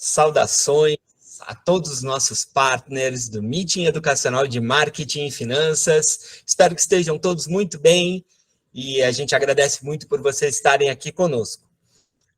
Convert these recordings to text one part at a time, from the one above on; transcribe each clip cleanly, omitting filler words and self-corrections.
Saudações a todos os nossos partners do Meeting Educacional de Marketing e Finanças. Espero que estejam todos muito bem e a gente agradece muito por vocês estarem aqui conosco.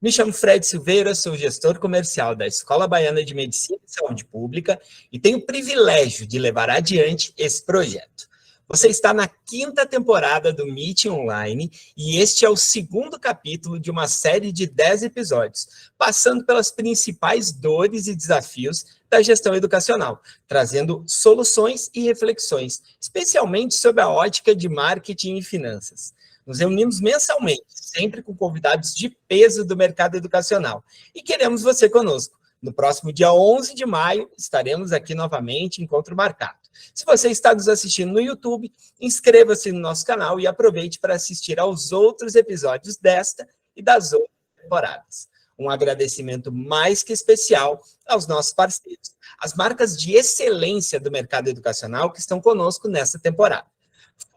Me chamo Fred Silveira, sou gestor comercial da Escola Baiana de Medicina e Saúde Pública e tenho o privilégio de levar adiante esse projeto. Você está na 5ª temporada do Meeting Online e este é o 2º capítulo de uma série de 10 episódios, passando pelas principais dores e desafios da gestão educacional, trazendo soluções e reflexões, especialmente sob a ótica de marketing e finanças. Nos reunimos mensalmente, sempre com convidados de peso do mercado educacional, e queremos você conosco. No próximo dia 11 de maio, estaremos aqui novamente, encontro marcado. Se você está nos assistindo no YouTube, inscreva-se no nosso canal e aproveite para assistir aos outros episódios desta e das outras temporadas. Um agradecimento mais que especial aos nossos parceiros, as marcas de excelência do mercado educacional que estão conosco nessa temporada.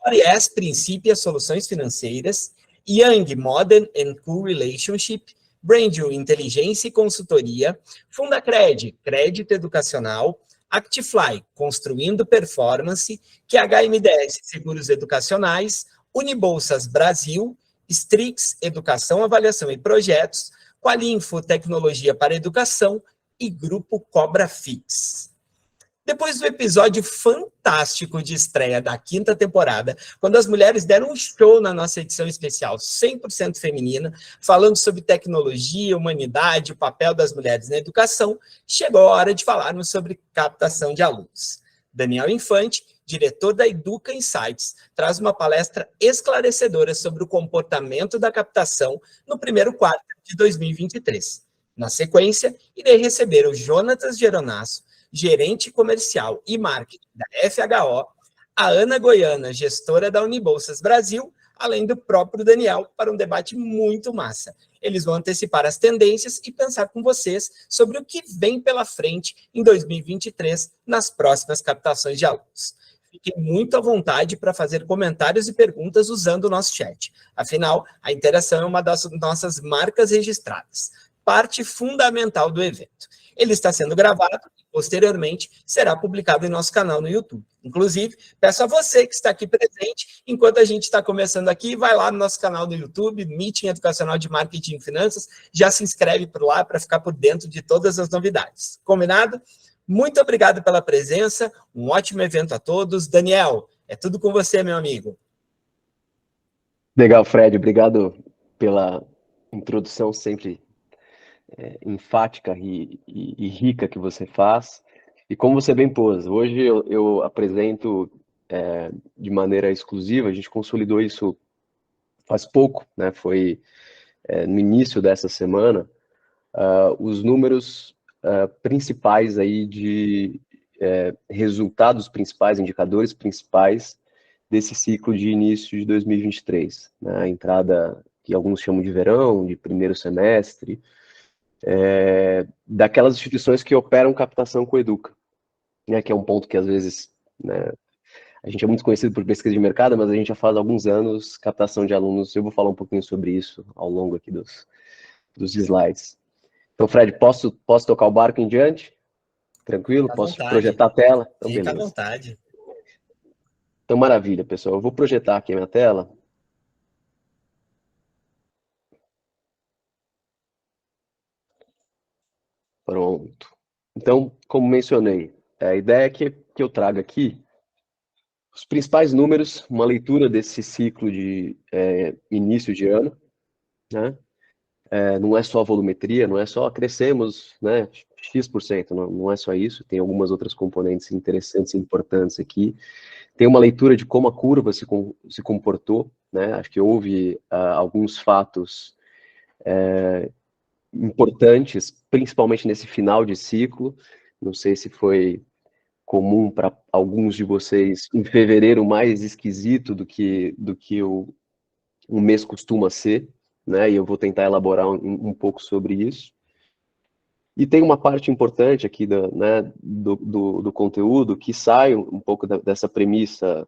Forias Princípio Soluções Financeiras, Young Modern and Cool Relationship, Brandil Inteligência e Consultoria, Fundacred, Crédito Educacional, Actifly, Construindo Performance, QHMDS Seguros Educacionais, Unibolsas Brasil, Strix Educação, Avaliação e Projetos, Qualinfo Tecnologia para Educação e Grupo Cobra Fix. Depois do episódio fantástico de estreia da 5ª temporada, quando as mulheres deram um show na nossa edição especial 100% feminina, falando sobre tecnologia, humanidade, o papel das mulheres na educação, chegou a hora de falarmos sobre captação de alunos. Daniel Infante, diretor da Educa Insights, traz uma palestra esclarecedora sobre o comportamento da captação no primeiro quarto de 2023. Na sequência, irei receber o Jonatas Geronasso, gerente comercial e marketing da FHO, a Ana Goiana, gestora da Unibolsas Brasil, além do próprio Daniel, para um debate muito massa. Eles vão antecipar as tendências e pensar com vocês sobre o que vem pela frente em 2023 nas próximas captações de alunos. Fiquem muito à vontade para fazer comentários e perguntas usando o nosso chat. Afinal, a interação é uma das nossas marcas registradas, parte fundamental do evento. Ele está sendo gravado e, posteriormente, será publicado em nosso canal no YouTube. Inclusive, peço a você que está aqui presente, enquanto a gente está começando aqui, vai lá no nosso canal no YouTube, Meeting Educacional de Marketing e Finanças, já se inscreve por lá para ficar por dentro de todas as novidades. Combinado? Muito obrigado pela presença, um ótimo evento a todos. Daniel, é tudo com você, meu amigo. Legal, Fred, obrigado pela introdução sempre enfática e rica que você faz. E como você bem pôs, hoje eu apresento de maneira exclusiva, a gente consolidou isso faz pouco, né? Foi no início dessa semana, os números principais aí de resultados principais, indicadores principais desse ciclo de início de 2023, né? A entrada que alguns chamam de verão, de primeiro semestre, daquelas instituições que operam captação com Educa, né, que é um ponto que às vezes, né, a gente é muito conhecido por pesquisa de mercado, mas a gente já faz alguns anos captação de alunos. Eu vou falar um pouquinho sobre isso ao longo aqui dos slides. Então, Fred, posso tocar o barco em diante? Tranquilo? Posso projetar a tela? Então, Fica beleza. à vontade. Então, maravilha, pessoal. Eu vou projetar aqui a minha tela. Pronto. Então, como mencionei, a ideia que eu trago aqui, os principais números, uma leitura desse ciclo de início de ano, né? Não é só volumetria, não é só crescemos, né, X%, não é só isso, tem algumas outras componentes interessantes e importantes aqui. Tem uma leitura de como a curva se comportou, né? Acho que houve alguns fatos importantes, principalmente nesse final de ciclo. Não sei se foi comum para alguns de vocês um fevereiro mais esquisito do que um mês costuma ser, né? E eu vou tentar elaborar um pouco sobre isso. E tem uma parte importante aqui do conteúdo que sai um pouco dessa premissa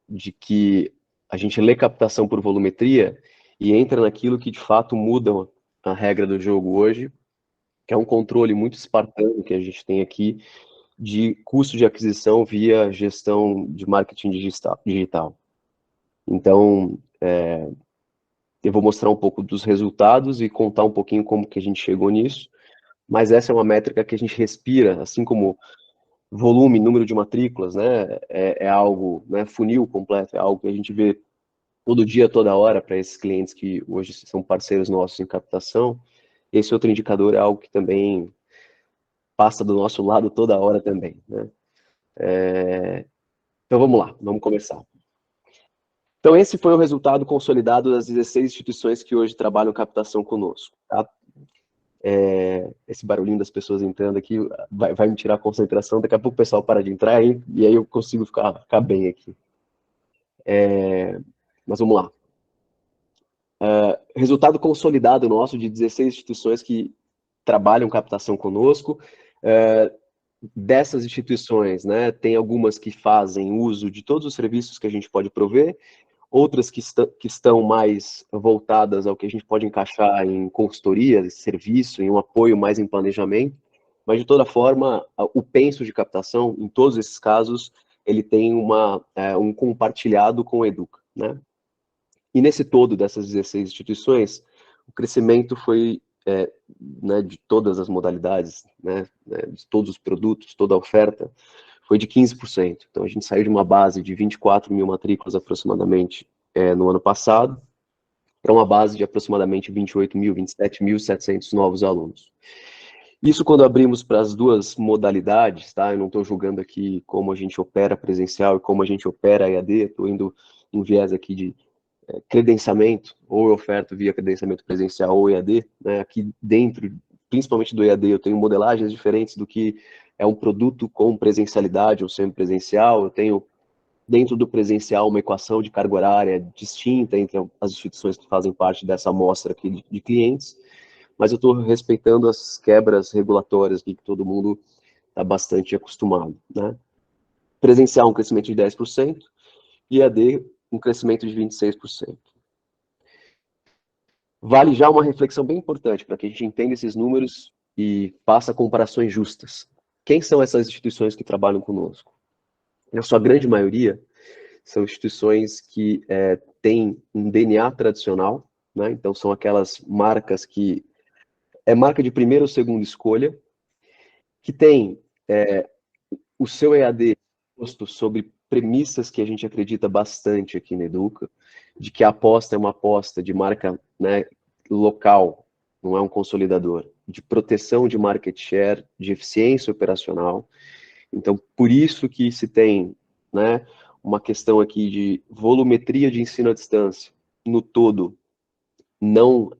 de que a gente lê captação por volumetria e entra naquilo que de fato muda a regra do jogo hoje, que é um controle muito espartano que a gente tem aqui de custo de aquisição via gestão de marketing digital. Então, eu vou mostrar um pouco dos resultados e contar um pouquinho como que a gente chegou nisso, mas essa é uma métrica que a gente respira, assim como volume, número de matrículas, né, é algo, né, funil completo, é algo que a gente vê todo dia, toda hora, para esses clientes que hoje são parceiros nossos em captação. Esse outro indicador é algo que também passa do nosso lado toda hora também, né. Então vamos lá, vamos começar. Então esse foi o resultado consolidado das 16 instituições que hoje trabalham captação conosco, tá? Esse barulhinho das pessoas entrando aqui vai me tirar a concentração, daqui a pouco o pessoal para de entrar aí, e aí eu consigo ficar bem aqui. Mas vamos lá. Resultado consolidado nosso de 16 instituições que trabalham captação conosco. Dessas instituições, né, tem algumas que fazem uso de todos os serviços que a gente pode prover, outras que estão mais voltadas ao que a gente pode encaixar em consultoria, serviço, em um apoio mais em planejamento, mas de toda forma, o penso de captação, em todos esses casos, ele tem um compartilhado com o Educa, né? E nesse todo dessas 16 instituições, o crescimento foi né, de todas as modalidades, né, de todos os produtos, toda a oferta, foi de 15%. Então, a gente saiu de uma base de 24 mil matrículas aproximadamente no ano passado, para uma base de aproximadamente 28 mil, 27.700 novos alunos. Isso quando abrimos para as duas modalidades, tá? Eu não estou julgando aqui como a gente opera presencial e como a gente opera EAD, estou indo em viés aqui de credenciamento, ou eu oferto via credenciamento presencial ou EAD, né? Aqui dentro, principalmente do EAD, eu tenho modelagens diferentes do que é um produto com presencialidade ou semipresencial. Eu tenho dentro do presencial uma equação de carga horária distinta entre as instituições que fazem parte dessa amostra aqui de clientes, mas eu estou respeitando as quebras regulatórias que todo mundo está bastante acostumado, né? Presencial um crescimento de 10%, e EAD um crescimento de 26%. Vale já uma reflexão bem importante para que a gente entenda esses números e faça comparações justas. Quem são essas instituições que trabalham conosco? Na sua grande maioria, são instituições que têm um DNA tradicional, né? Então são aquelas marcas que é marca de primeira ou segunda escolha, que tem o seu EAD posto sobre premissas que a gente acredita bastante aqui na Educa, de que a aposta é uma aposta de marca, né, local, não é um consolidador, de proteção de market share, de eficiência operacional. Então, por isso que se tem, né, uma questão aqui de volumetria de ensino à distância, no todo, não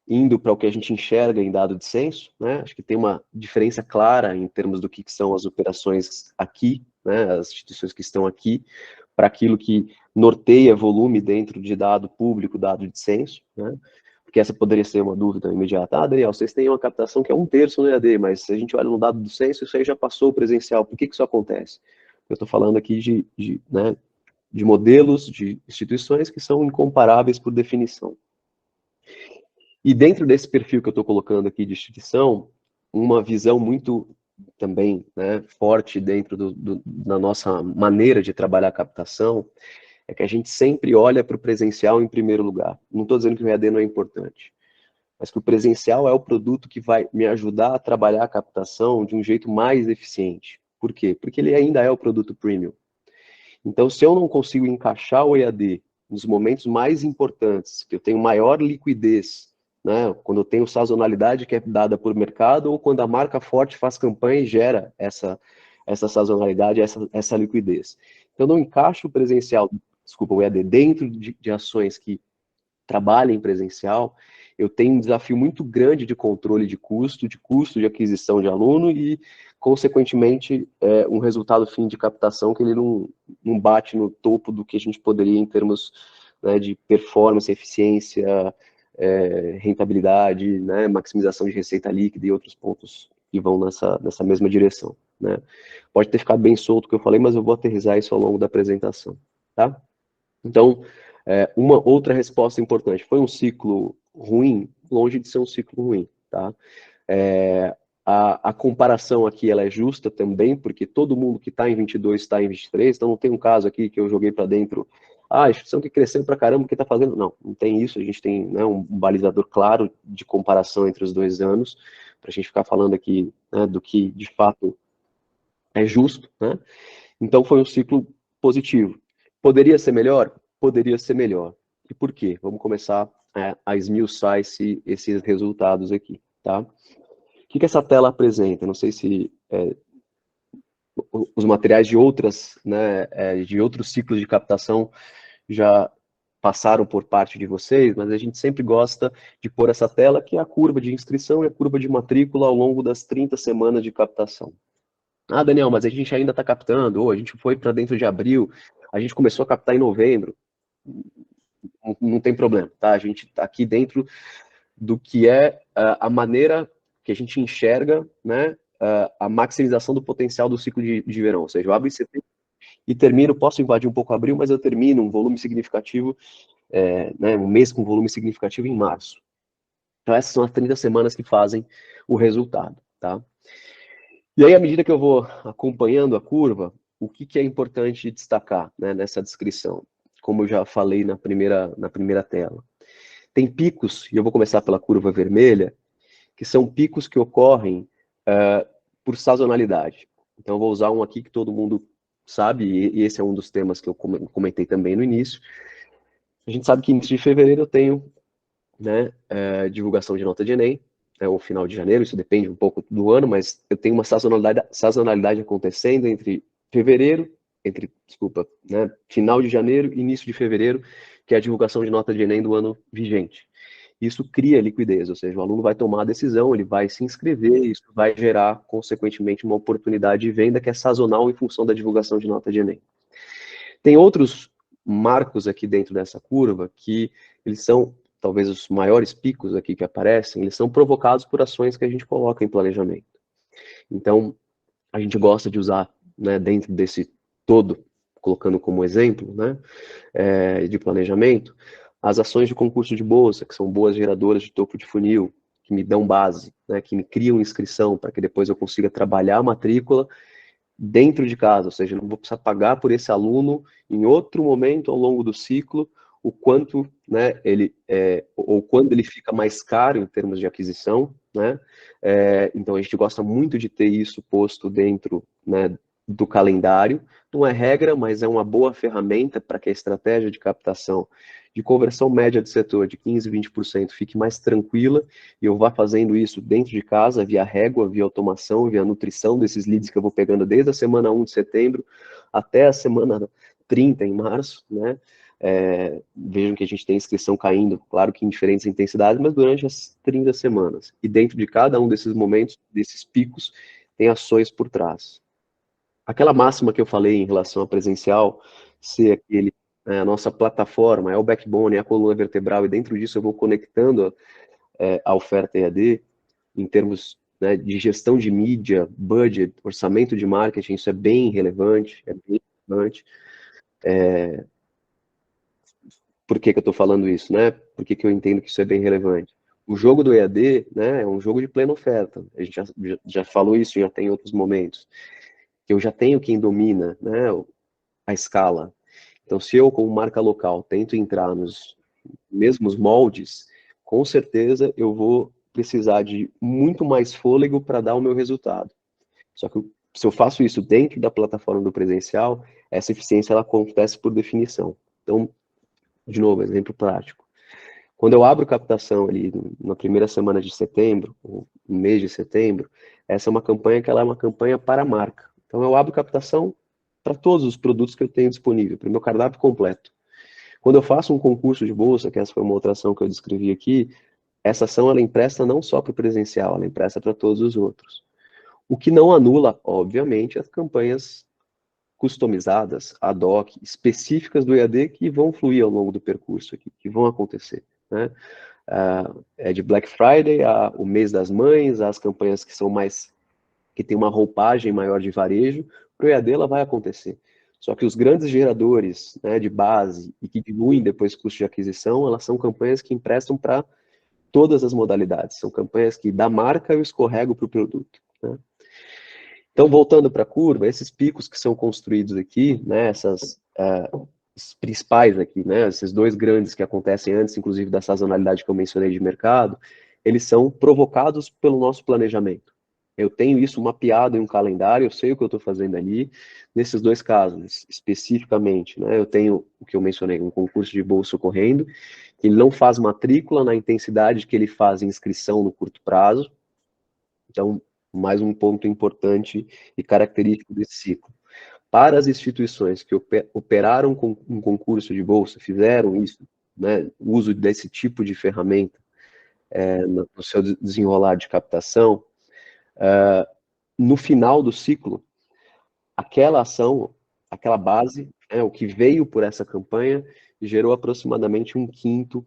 indo para o que a gente enxerga em dado de censo, né? Acho que tem uma diferença clara em termos do que são as operações aqui, né? As instituições que estão aqui, para aquilo que norteia volume dentro de dado público, dado de censo, né? Porque essa poderia ser uma dúvida imediata. Ah, Daniel, vocês têm uma captação que é 1/3 no EAD, mas se a gente olha no dado do censo, isso aí já passou o presencial. Por que isso acontece? Eu estou falando aqui né, de modelos de instituições que são incomparáveis por definição. E dentro desse perfil que eu estou colocando aqui de instituição, uma visão muito também, né, forte dentro da nossa maneira de trabalhar a captação, é que a gente sempre olha para o presencial em primeiro lugar. Não estou dizendo que o EAD não é importante, mas que o presencial é o produto que vai me ajudar a trabalhar a captação de um jeito mais eficiente. Por quê? Porque ele ainda é o produto premium. Então, se eu não consigo encaixar o EAD nos momentos mais importantes, que eu tenho maior liquidez, né, quando eu tenho sazonalidade que é dada por mercado, ou quando a marca forte faz campanha e gera essa sazonalidade, essa liquidez. Então, eu não encaixo o presencial, desculpa, o EAD dentro de ações que trabalhem presencial, eu tenho um desafio muito grande de controle de custo de aquisição de aluno e, consequentemente, um resultado fim de captação que ele não bate no topo do que a gente poderia em termos, né, de performance, eficiência, rentabilidade, né, maximização de receita líquida e outros pontos que vão nessa mesma direção, né. Pode ter ficado bem solto o que eu falei, mas eu vou aterrissar isso ao longo da apresentação, tá? Então, uma outra resposta importante, foi um ciclo ruim? Longe de ser um ciclo ruim, tá? A comparação aqui ela é justa também, porque todo mundo que está em 22 está em 23, então não tem um caso aqui que eu joguei para dentro, a instituição que cresceu para caramba, o que está fazendo? Não tem isso, a gente tem, né, um balizador claro de comparação entre os 2 anos, para a gente ficar falando aqui, né, do que de fato é justo, né? Então foi um ciclo positivo. Poderia ser melhor? Poderia ser melhor. E por quê? Vamos começar a esmiuçar esses resultados aqui, tá? O que essa tela apresenta? Não sei se os materiais de outras, né, de outros ciclos de captação já passaram por parte de vocês, mas a gente sempre gosta de pôr essa tela, que é a curva de inscrição e a curva de matrícula ao longo das 30 semanas de captação. Ah, Daniel, mas a gente ainda está captando, ou a gente foi para dentro de abril, a gente começou a captar em novembro. Não tem problema, tá? A gente está aqui dentro do que é a maneira que a gente enxerga, né, a maximização do potencial do ciclo de verão. Ou seja, eu abro em setembro e termino, posso invadir um pouco abril, mas eu termino um volume significativo, né, um mês com volume significativo em março. Então essas são as 30 semanas que fazem o resultado, tá? E aí, à medida que eu vou acompanhando a curva, o que é importante destacar, né, nessa descrição? Como eu já falei na primeira tela. Tem picos, e eu vou começar pela curva vermelha, que são picos que ocorrem por sazonalidade. Então, eu vou usar um aqui que todo mundo sabe, e esse é um dos temas que eu comentei também no início. A gente sabe que início de fevereiro eu tenho, né, divulgação de nota de Enem, ou final de janeiro, isso depende um pouco do ano, mas eu tenho uma sazonalidade acontecendo né, final de janeiro e início de fevereiro, que é a divulgação de nota de Enem do ano vigente. Isso cria liquidez, ou seja, o aluno vai tomar a decisão, ele vai se inscrever, isso vai gerar, consequentemente, uma oportunidade de venda que é sazonal em função da divulgação de nota de Enem. Tem outros marcos aqui dentro dessa curva que eles são, talvez os maiores picos aqui que aparecem, eles são provocados por ações que a gente coloca em planejamento. Então, a gente gosta de usar, né, dentro desse todo, colocando como exemplo, né, de planejamento, as ações de concurso de bolsa, que são boas geradoras de topo de funil, que me dão base, né, que me criam inscrição para que depois eu consiga trabalhar a matrícula dentro de casa, ou seja, eu não vou precisar pagar por esse aluno em outro momento ao longo do ciclo, o quanto, né, ou quando ele fica mais caro em termos de aquisição, né, então a gente gosta muito de ter isso posto dentro, né, do calendário, não é regra, mas é uma boa ferramenta para que a estratégia de captação de conversão média de setor de 15%, 20% fique mais tranquila, e eu vá fazendo isso dentro de casa, via régua, via automação, via nutrição desses leads que eu vou pegando desde a semana 1 de setembro até a semana 30 em março, né? Vejam que a gente tem inscrição caindo, claro que em diferentes intensidades, mas durante as 30 semanas. E dentro de cada um desses momentos, desses picos, tem ações por trás. Aquela máxima que eu falei em relação ao presencial, ser a nossa plataforma, é o backbone, é a coluna vertebral, e dentro disso eu vou conectando a oferta EAD, em termos, né, de gestão de mídia, budget, orçamento de marketing, isso é bem relevante, é bem relevante. Por que eu estou falando isso, né? Por que eu entendo que isso é bem relevante? O jogo do EAD, né, é um jogo de plena oferta. A gente já falou isso, já tem outros momentos. Eu já tenho quem domina, né, a escala. Então, se eu, como marca local, tento entrar nos mesmos moldes, com certeza eu vou precisar de muito mais fôlego para dar o meu resultado. Só que se eu faço isso dentro da plataforma do presencial, essa eficiência ela acontece por definição. Então, de novo, exemplo prático. Quando eu abro captação ali na primeira semana de setembro, ou no mês de setembro, essa é uma campanha que ela é uma campanha para a marca. Então, eu abro captação para todos os produtos que eu tenho disponível, para o meu cardápio completo. Quando eu faço um concurso de bolsa, que essa foi uma outra ação que eu descrevi aqui, essa ação ela empresta não só para o presencial, ela empresta para todos os outros. O que não anula, obviamente, as campanhas customizadas, ad hoc, específicas do EAD que vão fluir ao longo do percurso aqui, que vão acontecer, né? É de Black Friday, o mês das mães, as campanhas que são mais, que tem uma roupagem maior de varejo, para o EAD ela vai acontecer. Só que os grandes geradores, né, de base e que diluem depois o custo de aquisição, elas são campanhas que emprestam para todas as modalidades. São campanhas que da marca eu escorrego para o produto, né? Então, voltando para a curva, esses picos que são construídos aqui, né, os principais aqui, né, esses dois grandes que acontecem antes, inclusive da sazonalidade que eu mencionei de mercado, eles são provocados pelo nosso planejamento. Eu tenho isso mapeado em um calendário, eu sei o que eu estou fazendo ali. Nesses dois casos, especificamente, né, eu tenho o que eu mencionei, um concurso de bolsa ocorrendo, que ele não faz matrícula na intensidade que ele faz inscrição no curto prazo. Então, mais um ponto importante e característico desse ciclo. Para as instituições que operaram com um concurso de bolsa, fizeram isso, né, uso desse tipo de ferramenta no seu desenrolar de captação, no final do ciclo, aquela ação, aquela base, o que veio por essa campanha, gerou aproximadamente um quinto.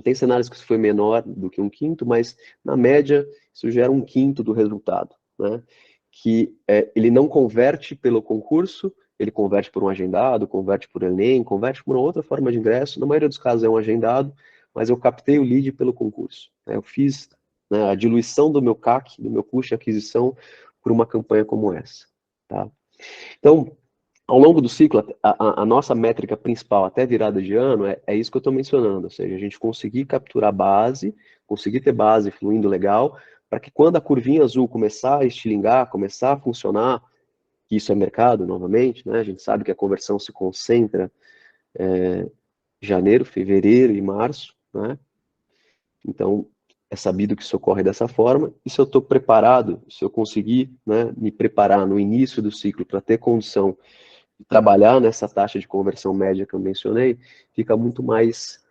Tem cenários que isso foi menor do que um quinto, mas na média isso gera um quinto do resultado, né? Que ele não converte pelo concurso, ele converte por um agendado, converte por Enem, converte por uma outra forma de ingresso. Na maioria dos casos é um agendado, mas eu captei o lead pelo concurso, né? Eu fiz, né, a diluição do meu CAC, do meu custo de aquisição, por uma campanha como essa, tá? Então, ao longo do ciclo, a nossa métrica principal até virada de ano é isso que eu estou mencionando, ou seja, a gente conseguir capturar base, conseguir ter base fluindo legal, para que quando a curvinha azul começar a estilingar, começar a funcionar, que isso é mercado novamente, né? A gente sabe que a conversão se concentra em janeiro, fevereiro e março, né? Então, é sabido que isso ocorre dessa forma, e se eu estou preparado, se eu conseguir, né, me preparar no início do ciclo para ter condição trabalhar nessa taxa de conversão média que eu mencionei, fica muito mais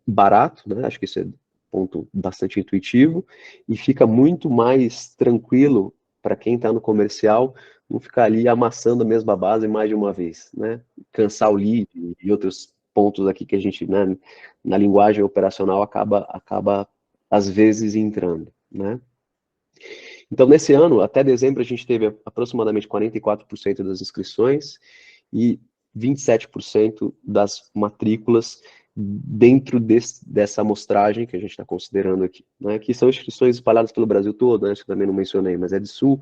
barato, né? Acho que isso é um ponto bastante intuitivo, e fica muito mais tranquilo para quem está no comercial não ficar ali amassando a mesma base mais de uma vez, né? Cansar o lead e outros pontos aqui que a gente, né, na linguagem operacional acaba às vezes entrando, né? Então, nesse ano, até dezembro, a gente teve aproximadamente 44% das inscrições e 27% das matrículas dentro dessa amostragem que a gente está considerando aqui, né? Que são instituições espalhadas pelo Brasil todo, né? Isso que eu também não mencionei, mas é do sul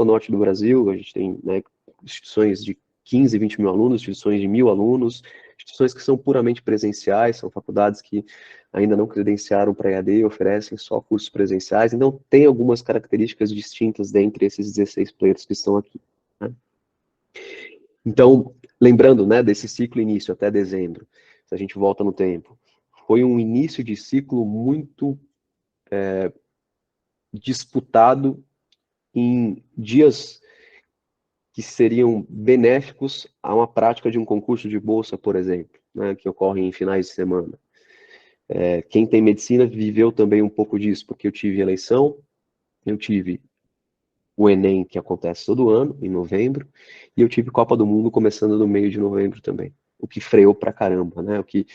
a norte do Brasil. A gente tem, né, instituições de 15, 20 mil alunos, instituições de 1.000 alunos, instituições que são puramente presenciais, são faculdades que ainda não credenciaram para EAD, oferecem só cursos presenciais, então tem algumas características distintas dentre esses 16 players que estão aqui, né? Então, lembrando, né, desse ciclo início até dezembro, se a gente volta no tempo, foi um início de ciclo muito disputado em dias que seriam benéficos a uma prática de um concurso de bolsa, por exemplo, né, que ocorre em finais de semana. Quem tem medicina viveu também um pouco disso, porque eu tive eleição, eu tive o Enem, que acontece todo ano, em novembro, e eu tive Copa do Mundo começando no meio de novembro também, o que freou pra caramba, né? O que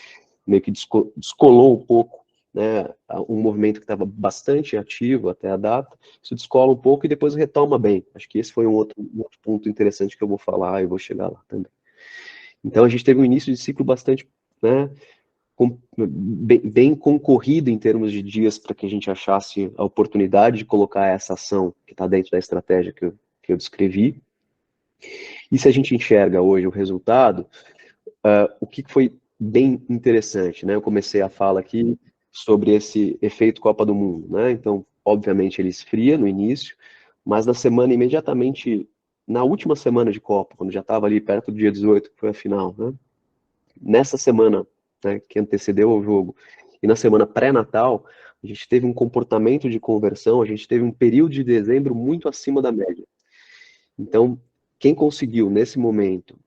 meio que descolou um pouco, né? Um movimento que estava bastante ativo até a data, isso descola um pouco e depois retoma bem. Acho que esse foi um outro ponto interessante que eu vou falar e vou chegar lá também. Então a gente teve um início de ciclo bastante, né, bem concorrido em termos de dias para que a gente achasse a oportunidade de colocar essa ação que está dentro da estratégia que eu descrevi. E se a gente enxerga hoje o resultado, o que foi bem interessante, né? Eu comecei a fala aqui sobre esse efeito Copa do Mundo, né? Então, obviamente, ele esfria no início, mas na semana imediatamente, na última semana de Copa, quando já estava ali perto do dia 18, que foi a final, né? Nessa semana, né, que antecedeu ao jogo, e na semana pré-natal, a gente teve um comportamento de conversão, a gente teve um período de dezembro muito acima da média. Então, quem conseguiu, nesse momento,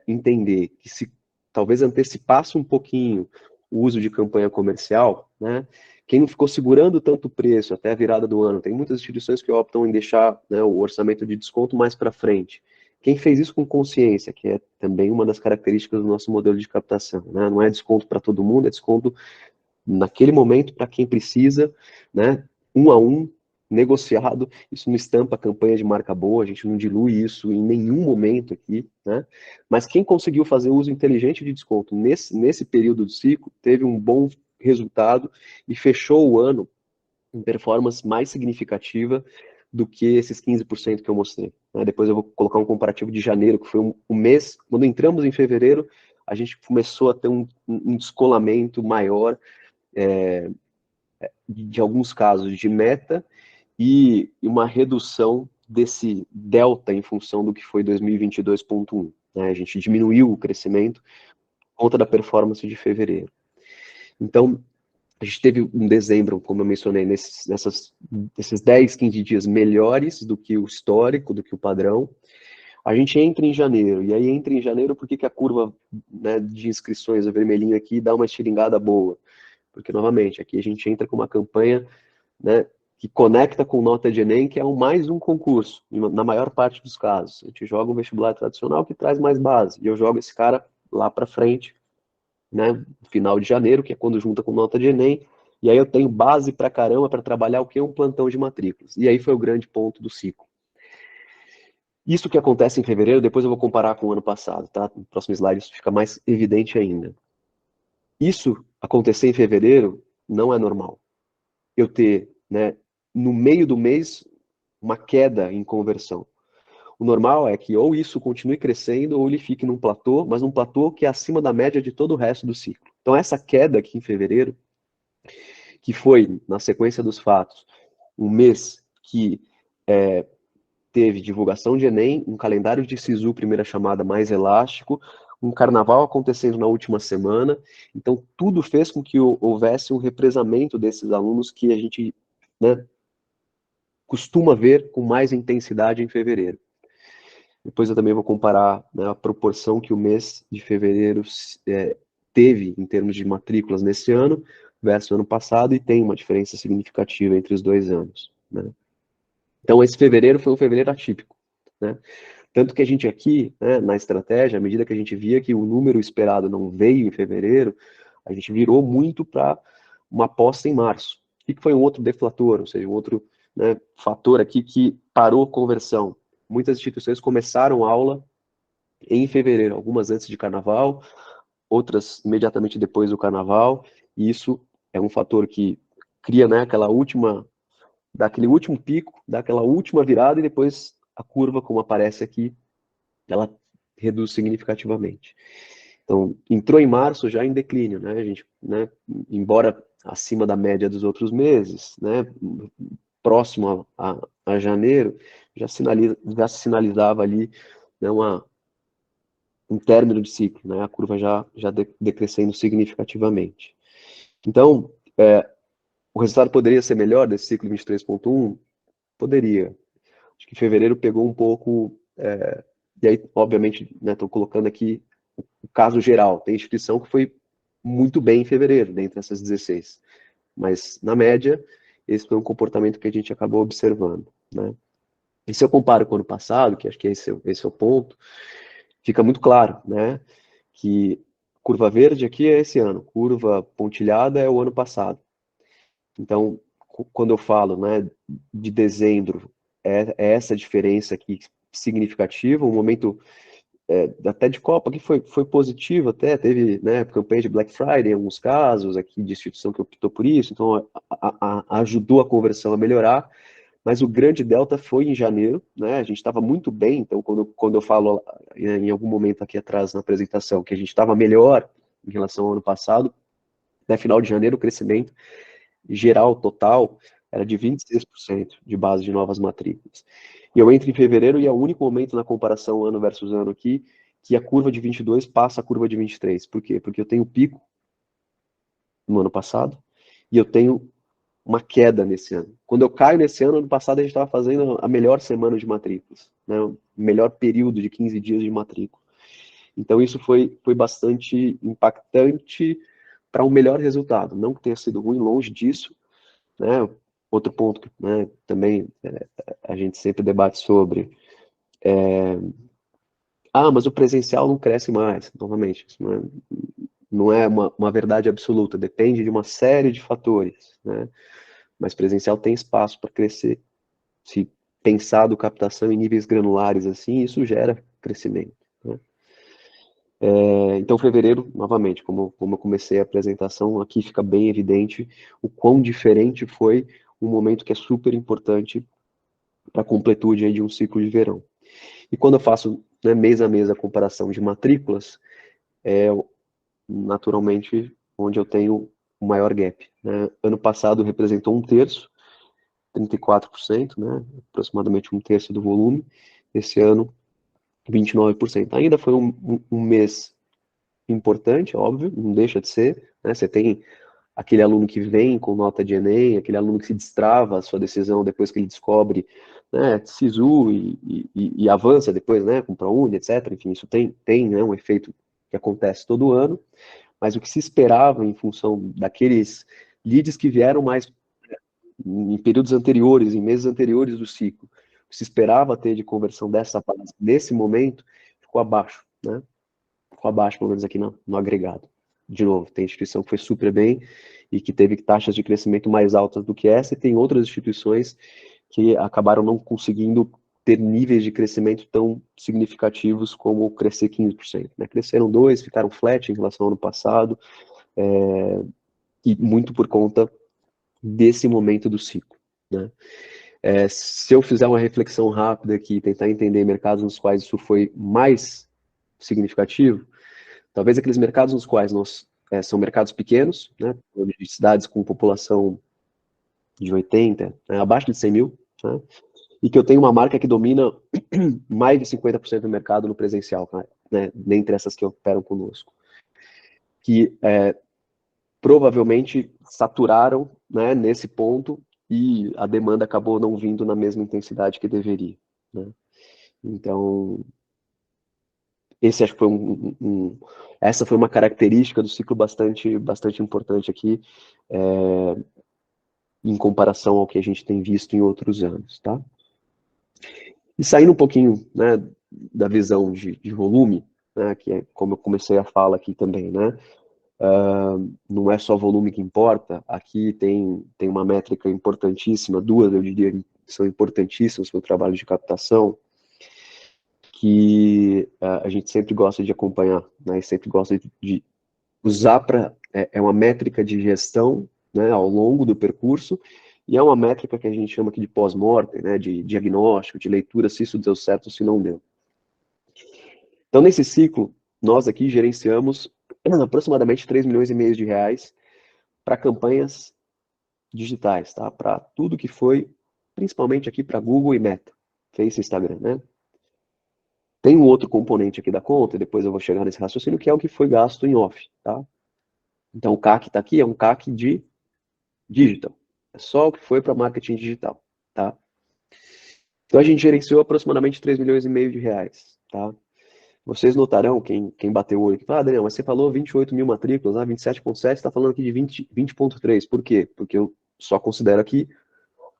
entender que se talvez antecipasse um pouquinho o uso de campanha comercial, né, quem não ficou segurando tanto o preço até a virada do ano, tem muitas instituições que optam em deixar, né, o orçamento de desconto mais para frente. Quem fez isso com consciência, que é também uma das características do nosso modelo de captação, né? Não é desconto para todo mundo, é desconto naquele momento para quem precisa, né? Um a um, negociado. Isso não estampa a campanha de marca boa, a gente não dilui isso em nenhum momento aqui, né? Mas quem conseguiu fazer uso inteligente de desconto nesse período do ciclo teve um bom resultado e fechou o ano em performance mais significativa do que esses 15% que eu mostrei, né? Depois eu vou colocar um comparativo de janeiro, que foi um mês, quando entramos em fevereiro, a gente começou a ter um descolamento maior de alguns casos de meta e uma redução desse delta em função do que foi 2022.1, né? A gente diminuiu o crescimento por conta da performance de fevereiro. Então, a gente teve um dezembro, como eu mencionei, nesses 10, 15 dias melhores do que o histórico, do que o padrão. A gente entra em janeiro, e aí entra em janeiro porque que a curva, né, de inscrições, o vermelhinho aqui, dá uma estilingada boa. Porque, novamente, aqui a gente entra com uma campanha, né, que conecta com nota de Enem, que é mais um concurso, na maior parte dos casos. A gente joga um vestibular tradicional que traz mais base, e eu jogo esse cara lá para frente, né, no final de janeiro, que é quando junta com nota de Enem, e aí eu tenho base para caramba para trabalhar o que é um plantão de matrículas. E aí foi o grande ponto do ciclo. Isso que acontece em fevereiro, depois eu vou comparar com o ano passado, tá? No próximo slide isso fica mais evidente ainda. Isso acontecer em fevereiro não é normal. Eu ter, né, no meio do mês, uma queda em conversão. O normal é que ou isso continue crescendo ou ele fique num platô, mas num platô que é acima da média de todo o resto do ciclo. Então essa queda aqui em fevereiro, que foi, na sequência dos fatos, um mês que teve divulgação de Enem, um calendário de SISU, primeira chamada, mais elástico, um carnaval acontecendo na última semana, então tudo fez com que houvesse um represamento desses alunos que a gente, né, costuma ver com mais intensidade em fevereiro. Depois eu também vou comparar, né, a proporção que o mês de fevereiro teve em termos de matrículas nesse ano versus ano passado, e tem uma diferença significativa entre os 2 anos, né? Então esse fevereiro foi um fevereiro atípico, né? Tanto que a gente aqui, né, na estratégia, à medida que a gente via que o número esperado não veio em fevereiro, a gente virou muito para uma aposta em março. O que foi um outro deflator, ou seja, um outro, né, fator aqui que parou a conversão? Muitas instituições começaram aula em fevereiro, algumas antes de carnaval, outras imediatamente depois do carnaval, e isso é um fator que cria, né, dá aquele último pico, dá aquela última virada e depois a curva, como aparece aqui, ela reduz significativamente. Então, entrou em março já em declínio, né? A gente, né, embora acima da média dos outros meses, né, próximo a janeiro, já sinalizava ali, né, um término de ciclo, né? A curva já decrescendo significativamente. Então, o resultado poderia ser melhor desse ciclo 23.1? Poderia. Acho que fevereiro pegou um pouco, e aí, obviamente, estou colocando aqui o caso geral. Tem instituição que foi muito bem em fevereiro, dentre essas 16. Mas, na média, esse foi um comportamento que a gente acabou observando, né? E se eu comparo com o ano passado, que acho que esse é o ponto, fica muito claro, né, que curva verde aqui é esse ano, curva pontilhada é o ano passado. Então, quando eu falo, né, de dezembro, é essa diferença aqui significativa, um momento até de Copa que foi positivo, até teve, né, campanha de Black Friday em alguns casos, aqui de instituição que optou por isso, então ajudou a conversão a melhorar, mas o grande delta foi em janeiro, né, a gente estava muito bem, então quando eu falo em algum momento aqui atrás na apresentação que a gente estava melhor em relação ao ano passado, até final de janeiro o crescimento geral, total, era de 26% de base de novas matrículas. E eu entro em fevereiro e é o único momento na comparação ano versus ano aqui que a curva de 22 passa a curva de 23. Por quê? Porque eu tenho pico no ano passado e eu tenho uma queda nesse ano. Quando eu caio nesse ano passado a gente estava fazendo a melhor semana de matrículas, né? O melhor período de 15 dias de matrícula. Então isso foi bastante impactante para um melhor resultado. Não que tenha sido ruim, longe disso, né? Outro ponto que, né, também a gente sempre debate sobre mas o presencial não cresce mais. Novamente, isso não é uma verdade absoluta, depende de uma série de fatores, né? Mas presencial tem espaço para crescer. Se pensado captação em níveis granulares assim, isso gera crescimento, né? Então, fevereiro, novamente, como eu comecei a apresentação, aqui fica bem evidente o quão diferente foi um momento que é super importante para a completude aí de um ciclo de verão. E quando eu faço, né, mês a mês a comparação de matrículas, é naturalmente onde eu tenho o maior gap, né? Ano passado representou um terço, 34%, né? Aproximadamente um terço do volume. Esse ano, 29%. Ainda foi um mês importante, óbvio, não deixa de ser, né? Você tem aquele aluno que vem com nota de Enem, aquele aluno que se destrava a sua decisão depois que ele descobre, né, SISU e avança depois, né, com ProUni, etc. Enfim, isso tem, né, um efeito que acontece todo ano, mas o que se esperava em função daqueles leads que vieram mais em períodos anteriores, em meses anteriores do ciclo, o que se esperava ter de conversão dessa base nesse momento, ficou abaixo, né? Ficou abaixo, pelo menos aqui no agregado. De novo, tem instituição que foi super bem e que teve taxas de crescimento mais altas do que essa, e tem outras instituições que acabaram não conseguindo ter níveis de crescimento tão significativos como crescer 15%. Né? Cresceram 2%, ficaram flat em relação ao ano passado, e muito por conta desse momento do ciclo. Né? Se eu fizer uma reflexão rápida aqui, tentar entender mercados nos quais isso foi mais significativo, talvez aqueles mercados nos quais são mercados pequenos, né, de cidades com população de 80, né, abaixo de 100 mil, né, e que eu tenho uma marca que domina mais de 50% do mercado no presencial, né, dentre essas que operam conosco, que provavelmente saturaram, né, nesse ponto e a demanda acabou não vindo na mesma intensidade que deveria. Né. Então, esse acho que foi essa foi uma característica do ciclo bastante importante aqui, em comparação ao que a gente tem visto em outros anos, tá? E saindo um pouquinho, né, da visão de volume, né, que é como eu comecei a fala aqui também, né? Não é só volume que importa, aqui tem uma métrica importantíssima, duas eu diria que são importantíssimas para o trabalho de captação, que a gente sempre gosta de acompanhar, né, e sempre gosta de usar para... É uma métrica de gestão, né, ao longo do percurso, e é uma métrica que a gente chama aqui de pós-mortem, né, de diagnóstico, de leitura, se isso deu certo ou se não deu. Então, nesse ciclo, nós aqui gerenciamos aproximadamente 3 milhões e meio de reais para campanhas digitais, tá? Para tudo que foi, principalmente aqui para Google e Meta, Face e Instagram, né? Tem um outro componente aqui da conta, e depois eu vou chegar nesse raciocínio, que é o que foi gasto em off, tá? Então, o CAC está aqui, é um CAC de digital. É só o que foi para marketing digital, tá? Então, a gente gerenciou aproximadamente 3 milhões e meio de reais, tá? Vocês notarão, quem bateu o olho, Daniel, mas você falou 28 mil matrículas, 27,7, você está falando aqui de 20,3. Por quê? Porque eu só considero aqui,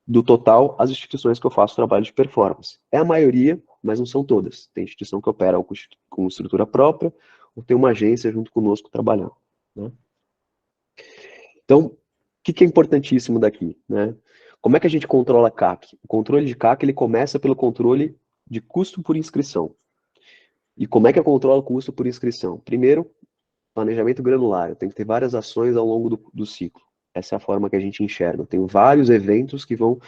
do total, as instituições que eu faço trabalho de performance. É a maioria, mas não são todas. Tem instituição que opera com estrutura própria, ou tem uma agência junto conosco trabalhando, né? Então, o que é importantíssimo daqui, né? Como é que a gente controla CAC? O controle de CAC, ele começa pelo controle de custo por inscrição. E como é que eu controlo o custo por inscrição? Primeiro, planejamento granular. Eu tenho que ter várias ações ao longo do ciclo. Essa é a forma que a gente enxerga. Eu tenho vários eventos que vão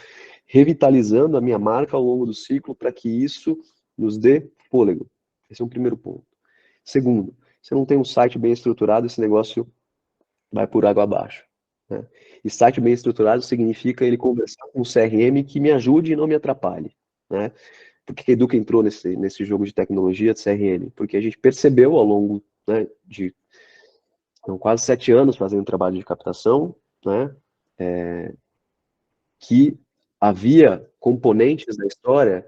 revitalizando a minha marca ao longo do ciclo para que isso nos dê fôlego. Esse é um primeiro ponto. Segundo, se eu não tem um site bem estruturado, esse negócio vai por água abaixo. Né? E site bem estruturado significa ele conversar com um CRM que me ajude e não me atrapalhe. Né? Por que a Educa entrou nesse jogo de tecnologia de CRM? Porque a gente percebeu ao longo, né, de quase 7 anos fazendo trabalho de captação, né, que havia componentes da história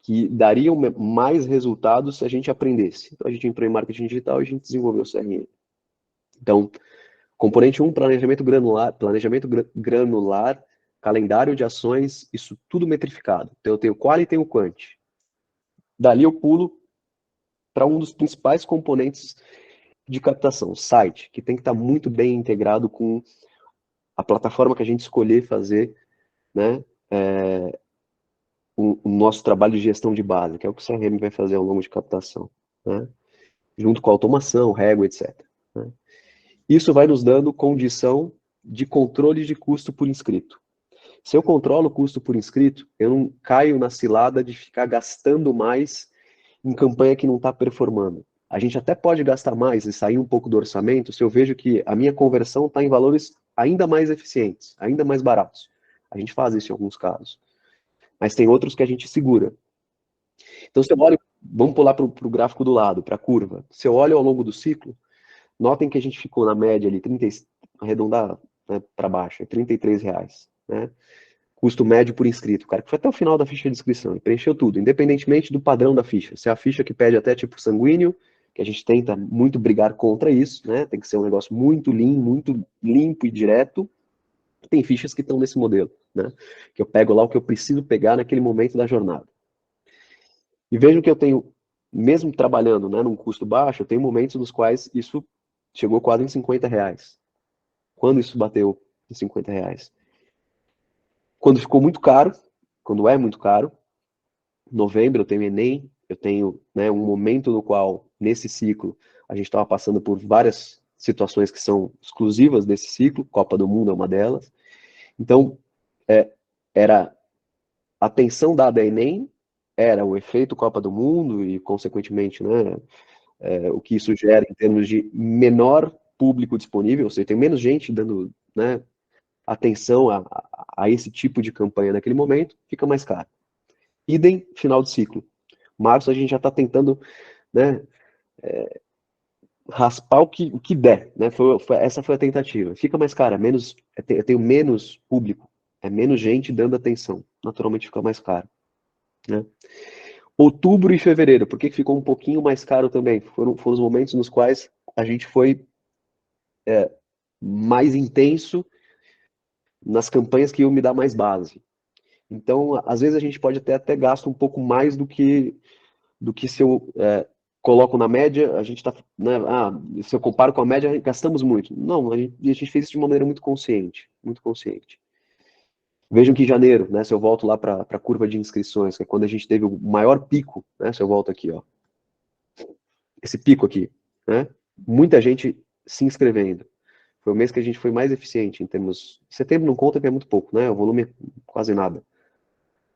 que dariam mais resultados se a gente aprendesse. Então, a gente entrou em marketing digital e a gente desenvolveu o CRM. Então, componente 1, planejamento granular, calendário de ações, isso tudo metrificado. Então, eu tenho qual e tenho quant. Dali eu pulo para um dos principais componentes de captação, o site, que tem que estar muito bem integrado com a plataforma que a gente escolher fazer, né, o nosso trabalho de gestão de base, que é o que o CRM vai fazer ao longo de captação. Né? junto com automação, régua, etc. Né? Isso vai nos dando condição de controle de custo por inscrito. Se eu controlo o custo por inscrito, eu não caio na cilada de ficar gastando mais em campanha que não está performando. A gente até pode gastar mais e sair um pouco do orçamento se eu vejo que a minha conversão está em valores ainda mais eficientes, ainda mais baratos. A gente faz isso em alguns casos. Mas tem outros que a gente segura. Então, se eu olho, vamos pular para o gráfico do lado, para a curva. Se eu olho ao longo do ciclo, notem que a gente ficou na média ali, arredondar, né, para baixo, é R$ 33, né? Custo médio por inscrito, cara, que foi até o final da ficha de inscrição, ele preencheu tudo, independentemente do padrão da ficha. Se é a ficha que pede até tipo sanguíneo, que a gente tenta muito brigar contra isso, né? Tem que ser um negócio muito lean, muito limpo e direto. Tem fichas que estão nesse modelo, né? Que eu pego lá o que eu preciso pegar naquele momento da jornada. E vejam que eu tenho, mesmo trabalhando, né, num custo baixo, eu tenho momentos nos quais isso chegou quase em R$ 50. Quando isso bateu em R$ 50? Quando ficou muito caro, quando é muito caro, novembro eu tenho Enem, eu tenho, né, um momento no qual, nesse ciclo, a gente estava passando por várias situações que são exclusivas desse ciclo, Copa do Mundo é uma delas. Então, era a atenção dada a Enem, era o efeito Copa do Mundo e, consequentemente, né, o que isso gera em termos de menor público disponível, ou seja, tem menos gente dando, né, atenção a esse tipo de campanha naquele momento, fica mais caro. Idem, final de ciclo. Março a gente já está tentando, né, raspar o que der, né? Essa foi a tentativa. Fica mais caro, eu tenho menos público, é menos gente dando atenção. Naturalmente fica mais caro, né? Outubro e fevereiro, por que ficou um pouquinho mais caro também? Foram os momentos nos quais a gente foi mais intenso nas campanhas que iam me dar mais base. Então, às vezes a gente pode até gastar um pouco mais do que se eu coloco na média, a gente está, né, se eu comparo com a média, gastamos muito. Não, a gente fez isso de uma maneira muito consciente, muito consciente. Vejam que em janeiro, né, se eu volto lá para a curva de inscrições, que é quando a gente teve o maior pico, né, se eu volto aqui, ó, esse pico aqui, né, muita gente se inscrevendo. Foi o mês que a gente foi mais eficiente em termos... Setembro não conta, porque é muito pouco, né, o volume é quase nada.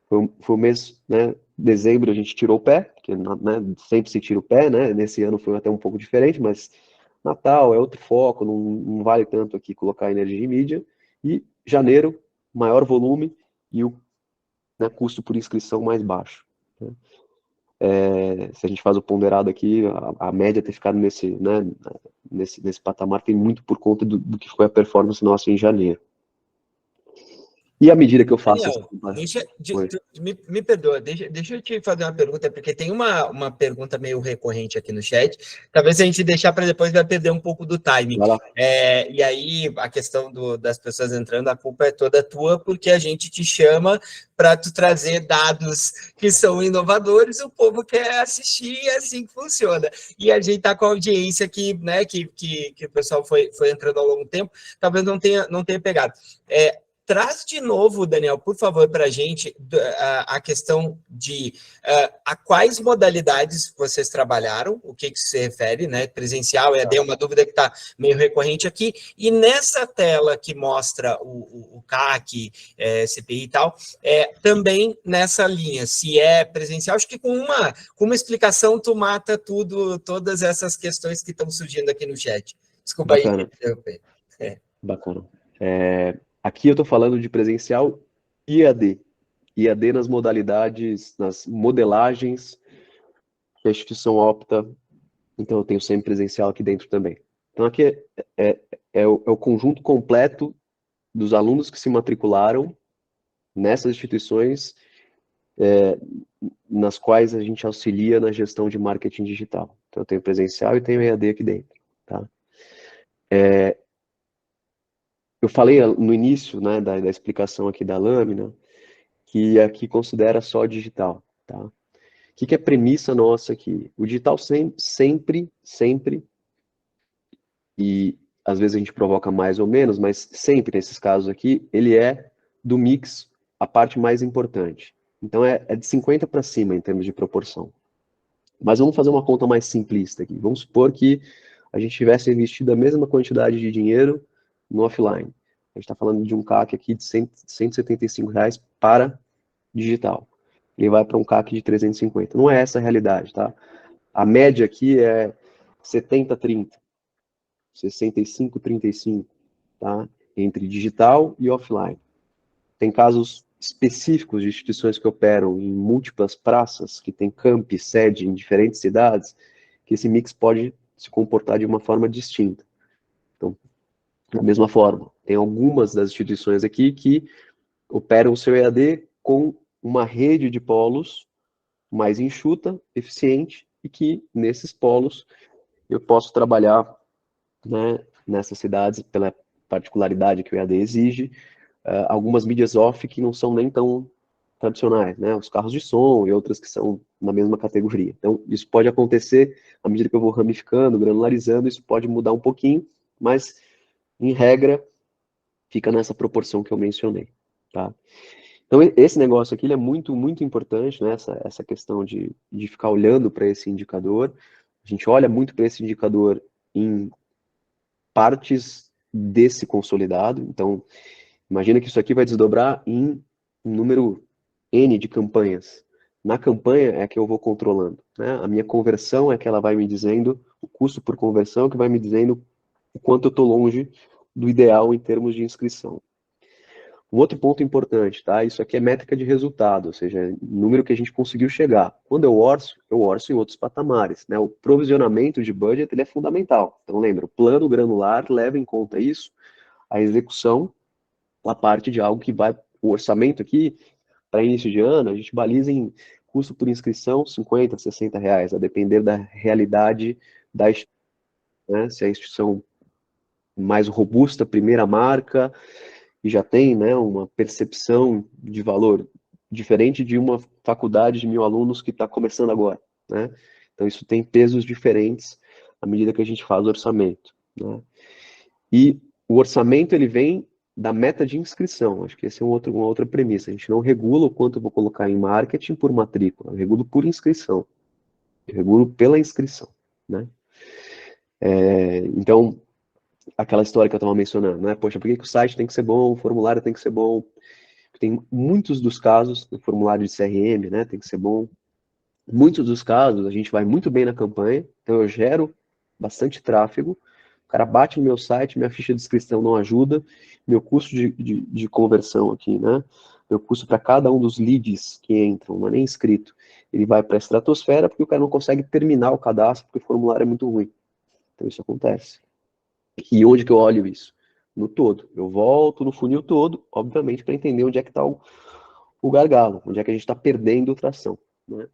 Foi o mês, né, dezembro a gente tirou o pé, porque, né, sempre se tira o pé, né, nesse ano foi até um pouco diferente, mas Natal é outro foco, não vale tanto aqui colocar energia em mídia, e janeiro, maior volume e o, né, custo por inscrição mais baixo. Né. Se a gente faz o ponderado aqui, a média ter ficado né, nesse patamar tem muito por conta do que foi a performance nossa em janeiro. E à medida que eu faço Daniel, me perdoa, deixa eu te fazer uma pergunta, porque tem uma pergunta meio recorrente aqui no chat. Talvez a gente deixar para depois vai perder um pouco do timing. E aí, a questão das pessoas entrando, a culpa é toda tua, porque a gente te chama para tu trazer dados que são inovadores, o povo quer assistir e é assim que funciona. E a gente está com a audiência que, né, que o pessoal foi entrando ao longo do tempo, talvez não tenha pegado. Traz de novo, Daniel, por favor, para a gente a questão de a quais modalidades vocês trabalharam, o que se refere, né? Presencial, EAD, uma dúvida que está meio recorrente aqui, e nessa tela que mostra o CAC, CPI e tal, também nessa linha, se é presencial, acho que com uma explicação tu mata todas essas questões que estão surgindo aqui no chat. Desculpa aí. Bacana. Aqui eu estou falando de presencial e EAD. EAD nas modalidades, nas modelagens que a instituição opta. Então eu tenho sempre presencial aqui dentro também. Então aqui é o conjunto completo dos alunos que se matricularam nessas instituições nas quais a gente auxilia na gestão de marketing digital. Então eu tenho presencial e tenho EAD aqui dentro. Tá? Eu falei no início, né, da explicação aqui da lâmina, que aqui considera só digital, tá? O que é premissa nossa aqui? O digital sempre, e às vezes a gente provoca mais ou menos, mas sempre nesses casos aqui, ele é do mix a parte mais importante. Então é de 50 para cima em termos de proporção. Mas vamos fazer uma conta mais simplista aqui. Vamos supor que a gente tivesse investido a mesma quantidade de dinheiro no offline. A gente está falando de um CAC aqui de R$ 175 para digital. Ele vai para um CAC de 350. Não é essa a realidade, tá? A média aqui é 70-30, 65-35, tá? Entre digital e offline. Tem casos específicos de instituições que operam em múltiplas praças, que tem campi, sede em diferentes cidades, que esse mix pode se comportar de uma forma distinta. Então, da mesma forma, tem algumas das instituições aqui que operam o seu EAD com uma rede de polos mais enxuta, eficiente, e que nesses polos eu posso trabalhar, né, nessas cidades, pela particularidade que o EAD exige, algumas mídias off que não são nem tão tradicionais, né, os carros de som e outras que são na mesma categoria. Então, isso pode acontecer à medida que eu vou ramificando, granularizando, isso pode mudar um pouquinho, mas, em regra, fica nessa proporção que eu mencionei, tá? Então, esse negócio aqui ele é muito, muito importante, né? Essa questão de ficar olhando para esse indicador. A gente olha muito para esse indicador em partes desse consolidado. Então, imagina que isso aqui vai desdobrar em um número N de campanhas. Na campanha é que eu vou controlando, né? A minha conversão é que ela vai me dizendo, o custo por conversão é que vai me dizendo o quanto eu estou longe do ideal em termos de inscrição. Um outro ponto importante, tá? Isso aqui é métrica de resultado, ou seja, número que a gente conseguiu chegar. Quando eu orço em outros patamares, né? O provisionamento de budget, ele é fundamental. Então, lembra, o plano granular leva em conta isso, a execução, a parte de algo que vai, o orçamento aqui, para início de ano, a gente baliza em custo por inscrição, R$ 50, R$ 60, a depender da realidade da instituição, né? Se é a instituição mais robusta, primeira marca, e já tem, né, uma percepção de valor diferente de uma faculdade de 1.000 alunos que está começando agora, né? Então isso tem pesos diferentes à medida que a gente faz o orçamento, né? E o orçamento ele vem da meta de inscrição. Acho que essa é uma outra premissa. A gente não regula o quanto eu vou colocar em marketing por matrícula, eu regulo por inscrição, eu regulo pela inscrição, né? Então aquela história que eu estava mencionando, né? Poxa, por que o site tem que ser bom, o formulário tem que ser bom? Tem muitos dos casos, o formulário de CRM, né, tem que ser bom. Muitos dos casos, a gente vai muito bem na campanha, então eu gero bastante tráfego, o cara bate no meu site, minha ficha de inscrição não ajuda, meu custo de conversão aqui, né, meu custo para cada um dos leads que entram, não é nem inscrito, ele vai para a estratosfera porque o cara não consegue terminar o cadastro porque o formulário é muito ruim. Então isso acontece. E onde que eu olho isso? No todo. Eu volto no funil todo, obviamente, para entender onde é que está o gargalo, onde é que a gente está perdendo tração, né?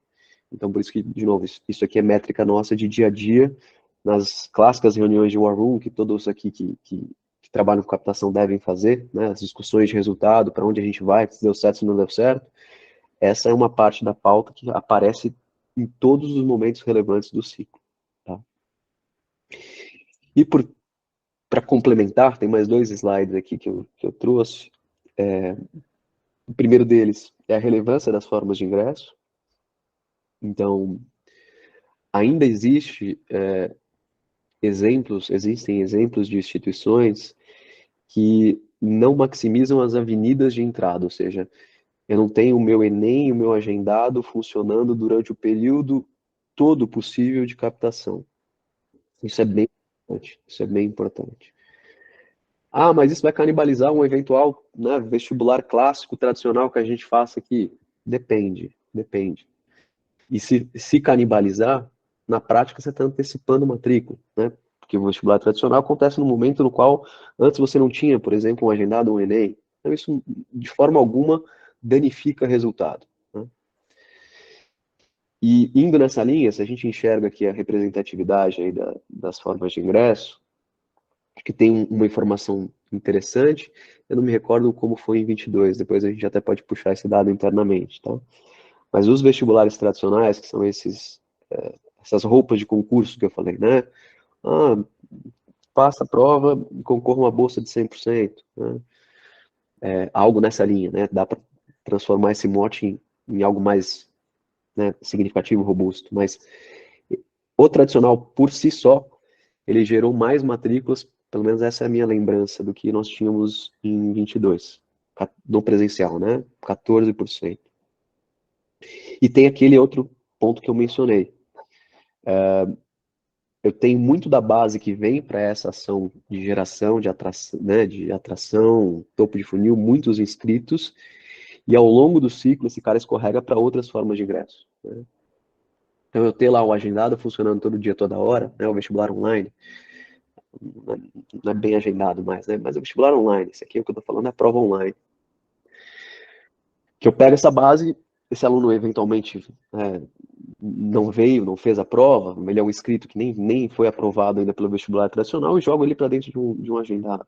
Então, por isso que, de novo, isso aqui é métrica nossa de dia a dia, nas clássicas reuniões de War Room, que todos aqui que trabalham com captação devem fazer, né? As discussões de resultado, para onde a gente vai, se deu certo, se não deu certo. Essa é uma parte da pauta que aparece em todos os momentos relevantes do ciclo, tá? E para complementar, tem mais dois slides aqui que eu trouxe. O primeiro deles é a relevância das formas de ingresso. Então, ainda existem exemplos de instituições que não maximizam as avenidas de entrada, ou seja, eu não tenho o meu Enem e o meu agendado funcionando durante o período todo possível de captação. Isso é bem importante. Isso é bem importante. Ah, mas isso vai canibalizar um eventual, né, vestibular clássico, tradicional que a gente faça aqui? Depende, depende. E se canibalizar, na prática você está antecipando matrícula, né? Porque o vestibular tradicional acontece no momento no qual antes você não tinha, por exemplo, um agendado, um Enem. Então isso, de forma alguma, danifica resultado, né? E indo nessa linha, se a gente enxerga aqui a representatividade aí das formas de ingresso, que tem uma informação interessante. Eu não me recordo como foi em 22, depois a gente até pode puxar esse dado internamente, tá? Mas os vestibulares tradicionais, que são essas roupas de concurso que eu falei, né? Ah, passa a prova e concorra uma bolsa de 100%, né? Algo nessa linha, né? Dá para transformar esse mote em algo mais, né, significativo, robusto, mas o tradicional por si só, ele gerou mais matrículas, pelo menos essa é a minha lembrança, do que nós tínhamos em 22, no presencial, né? 14%. E tem aquele outro ponto que eu mencionei. Eu tenho muito da base que vem para essa ação de geração, de atração, né, topo de funil, muitos inscritos, e ao longo do ciclo esse cara escorrega para outras formas de ingresso, né? Então eu ter lá o agendado funcionando todo dia, toda hora, né, o vestibular online, não é bem agendado mais, né, mas o vestibular online, esse aqui é o que eu estou falando, é a prova online. Que eu pego essa base, esse aluno eventualmente não veio, não fez a prova, ele é um inscrito que nem foi aprovado ainda pelo vestibular tradicional, e jogo ele para dentro de um agendado.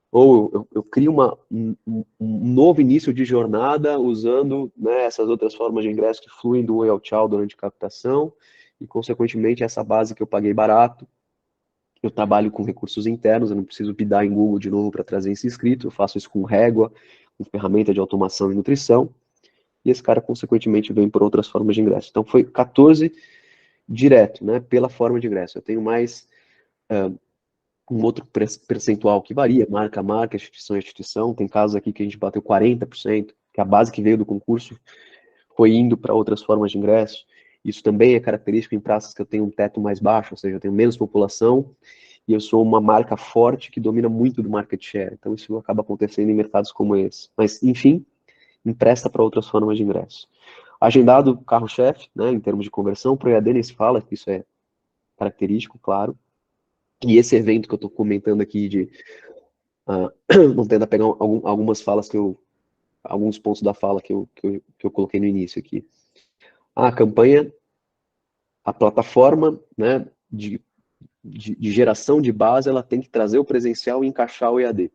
Ou eu crio um novo início de jornada usando, né, essas outras formas de ingresso que fluem do oi ao tchau durante a captação, e consequentemente essa base que eu paguei barato, eu trabalho com recursos internos, eu não preciso bidar em Google de novo para trazer esse inscrito, eu faço isso com régua, com ferramenta de automação e nutrição, e esse cara, consequentemente, vem por outras formas de ingresso. Então, foi 14 direto, né, pela forma de ingresso. Eu tenho mais um outro percentual que varia, marca a marca, instituição a instituição. Tem casos aqui que a gente bateu 40%, que a base que veio do concurso foi indo para outras formas de ingresso. Isso também é característico em praças que eu tenho um teto mais baixo, ou seja, eu tenho menos população, e eu sou uma marca forte que domina muito do market share. Então, isso acaba acontecendo em mercados como esse. Mas, enfim, empresta para outras formas de ingresso. Agendado, carro-chefe, né, em termos de conversão, para o EAD nem se fala, que isso é característico, claro. E esse evento que eu estou comentando aqui de vamos tentar pegar algumas falas alguns pontos da fala que eu coloquei no início aqui. A campanha, a plataforma, né, de geração de base, ela tem que trazer o presencial e encaixar o EAD.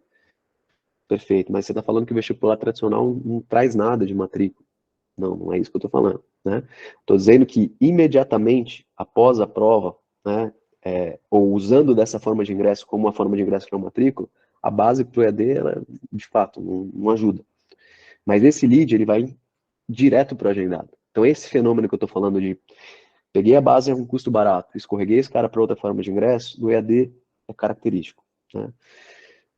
Perfeito, mas você está falando que o vestibular tradicional não traz nada de matrícula. Não, não é isso que eu estou falando, né? Estou dizendo que imediatamente após a prova, né, ou usando dessa forma de ingresso como uma forma de ingresso para a matrícula, a base para o EAD, ela, de fato, não ajuda. Mas esse lead, ele vai direto para o agendado. Então, esse fenômeno que eu estou falando de peguei a base a um custo barato, escorreguei esse cara para outra forma de ingresso, do EAD é característico, né?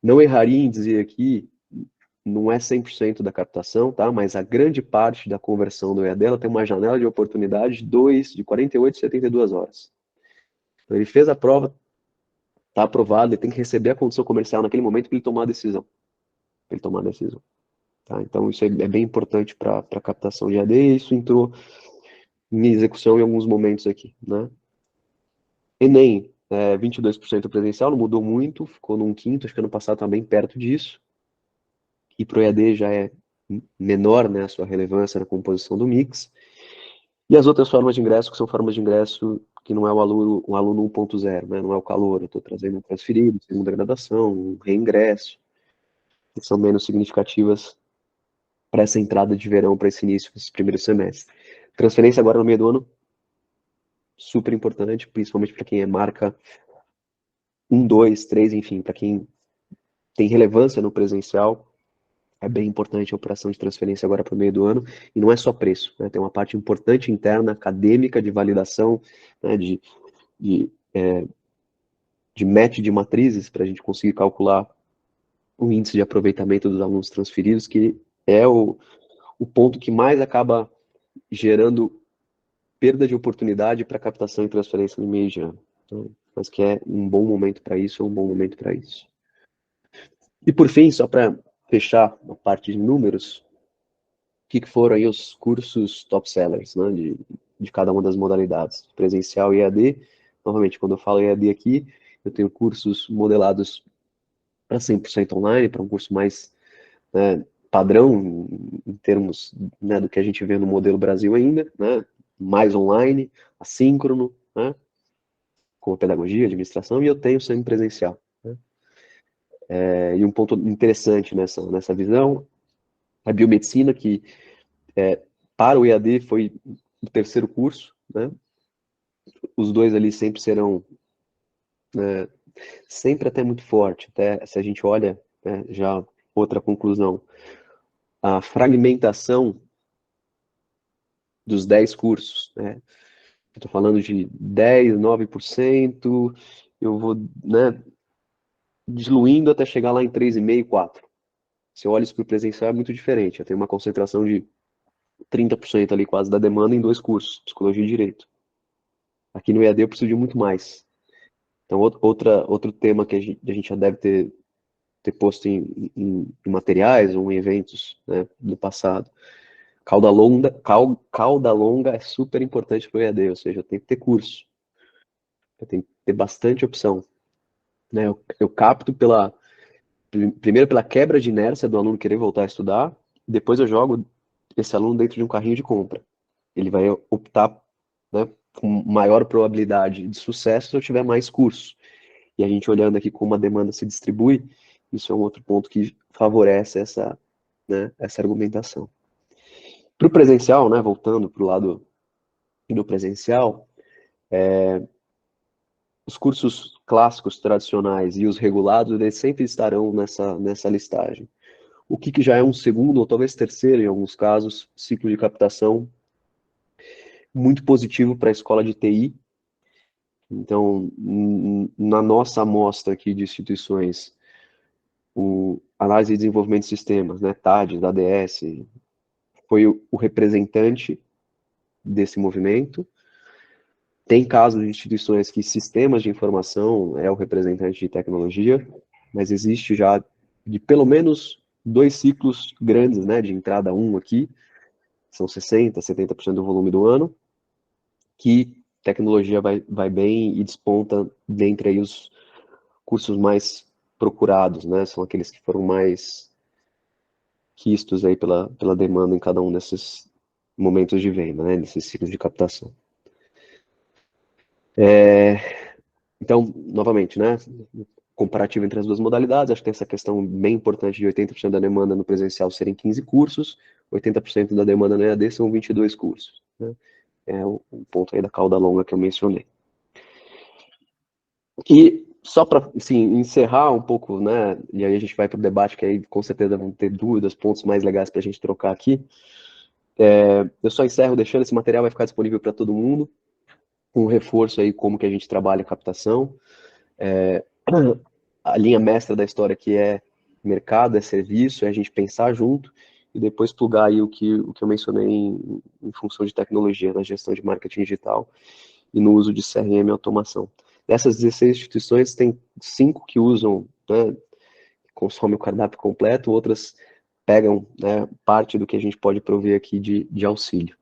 Não erraria em dizer aqui, não é 100% da captação, tá? Mas a grande parte da conversão do EAD, ela tem uma janela de oportunidade de 48 a 72 horas. Então, ele fez a prova, está aprovado, ele tem que receber a condição comercial naquele momento para ele tomar a decisão. Para ele tomar a decisão. Tá? Então, isso é bem importante para a captação de EAD, e isso entrou em execução em alguns momentos aqui, né? Enem, 22% presencial, não mudou muito, ficou num quinto, acho que ano passado está bem perto disso. E para o EAD já é menor, né, a sua relevância na composição do mix. E as outras formas de ingresso, que são formas de ingresso que não é o aluno 1.0, né, não é o calor, eu estou trazendo um transferido, segunda graduação, um reingresso, que são menos significativas para essa entrada de verão, para esse início, esse primeiro semestre. Transferência agora no meio do ano, super importante, principalmente para quem é marca 1, 2, 3, enfim, para quem tem relevância no presencial, é bem importante a operação de transferência agora para o meio do ano, e não é só preço, né? Tem uma parte importante interna, acadêmica, de validação, né, de match de matrizes, para a gente conseguir calcular o índice de aproveitamento dos alunos transferidos, que é o ponto que mais acaba gerando perda de oportunidade para captação e transferência no meio de ano. Então, mas que é um bom momento para isso, é um bom momento para isso. E por fim, só para fechar a parte de números, o que foram aí os cursos top sellers, né, de cada uma das modalidades, presencial e EAD. Novamente, quando eu falo EAD aqui, eu tenho cursos modelados para 100% online, para um curso mais, né, padrão, em termos, né, do que a gente vê no modelo Brasil ainda, né, mais online, assíncrono, né, com pedagogia, administração, e eu tenho semipresencial, né. E um ponto interessante nessa visão, a biomedicina, que para o EAD foi o terceiro curso, né? Os dois ali sempre serão, né, sempre até muito forte, até se a gente olha, né, já outra conclusão, a fragmentação dos 10 cursos, né? estou falando de 10, 9%, eu vou, né, diluindo até chegar lá em 3,5, 4. Se eu olho isso para o presencial, é muito diferente. Eu tenho uma concentração de 30% ali quase da demanda em 2 cursos, Psicologia e Direito. Aqui no EAD eu preciso de muito mais. Então, outro tema que a gente já deve ter posto em materiais ou em eventos, né, do passado. Cauda longa é super importante para o EAD, ou seja, eu tenho que ter curso. Eu tenho que ter bastante opção. Né? Eu capto primeiro pela quebra de inércia do aluno querer voltar a estudar, depois eu jogo esse aluno dentro de um carrinho de compra. Ele vai optar, né, com maior probabilidade de sucesso se eu tiver mais curso. E a gente olhando aqui como a demanda se distribui, isso é um outro ponto que favorece essa, né, essa argumentação. Para o presencial, né, voltando para o lado do presencial, os cursos clássicos, tradicionais e os regulados, eles sempre estarão nessa listagem. O que já é um segundo, ou talvez terceiro, em alguns casos, ciclo de captação muito positivo para a escola de TI. Então, na nossa amostra aqui de instituições, o Análise e Desenvolvimento de Sistemas, né, TADES, ADS, foi o representante desse movimento. Tem casos de instituições que sistemas de informação é o representante de tecnologia, mas existe já de pelo menos 2 ciclos grandes, né, de entrada 1 aqui, são 60%, 70% do volume do ano, que tecnologia vai bem e desponta dentre aí os cursos mais procurados, né, são aqueles que foram mais quistos aí pela demanda em cada um desses momentos de venda, né, desses ciclos de captação. Então, novamente, né, comparativo entre as duas modalidades, acho que tem essa questão bem importante de 80% da demanda no presencial serem 15 cursos, 80% da demanda no EAD são 22 cursos. Né? É o ponto aí da cauda longa que eu mencionei. E só para assim, encerrar um pouco, né, e aí a gente vai para o debate, que aí com certeza vão ter dúvidas, pontos mais legais para a gente trocar aqui. Eu só encerro deixando esse material, vai ficar disponível para todo mundo, com um reforço aí como que a gente trabalha a captação. A linha mestra da história que é mercado, é serviço, é a gente pensar junto e depois plugar aí o que eu mencionei em função de tecnologia, na gestão de marketing digital e no uso de CRM e automação. Dessas 16 instituições, tem 5 que usam, né, consomem o cardápio completo, outras pegam, né, parte do que a gente pode prover aqui de auxílio.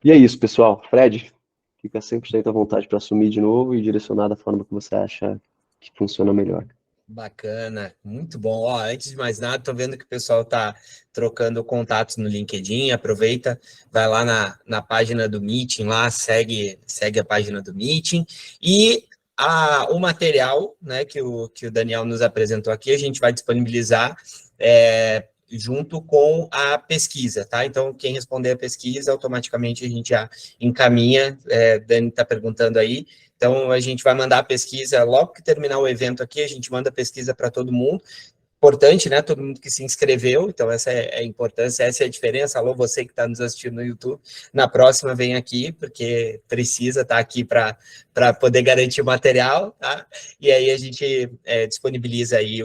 E é isso, pessoal. Fred, fica 100% à vontade para assumir de novo e direcionar da forma que você acha que funciona melhor. Bacana, muito bom. Ó, antes de mais nada, estou vendo que o pessoal está trocando contatos no LinkedIn. Aproveita, vai lá na página do Meeting, lá segue a página do Meeting. E o material, né, que o Daniel nos apresentou aqui, a gente vai disponibilizar junto com a pesquisa, tá? Então, quem responder a pesquisa, automaticamente a gente já encaminha. Dani está perguntando aí. Então, a gente vai mandar a pesquisa, logo que terminar o evento aqui, a gente manda a pesquisa para todo mundo. Importante, né? Todo mundo que se inscreveu, então essa é a importância, essa é a diferença. Alô, você que está nos assistindo no YouTube, na próxima vem aqui, porque precisa estar aqui para poder garantir o material, tá? E aí a gente disponibiliza aí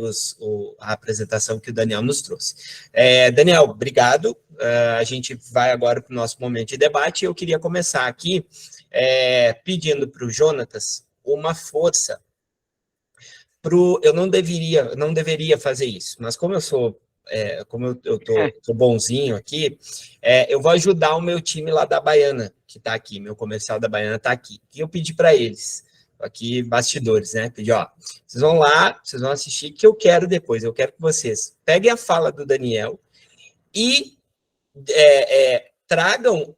a apresentação que o Daniel nos trouxe. Daniel, obrigado. A gente vai agora para o nosso momento de debate. Eu queria começar aqui pedindo para o Jonatas uma força. Eu não deveria fazer isso, mas como eu sou, como eu tô bonzinho aqui, eu vou ajudar o meu time lá da Baiana, que está aqui, meu comercial da Baiana está aqui. E eu pedi para eles, aqui bastidores, né? Pedi, ó, vocês vão lá, vocês vão assistir, que eu quero depois, eu quero que vocês peguem a fala do Daniel e tragam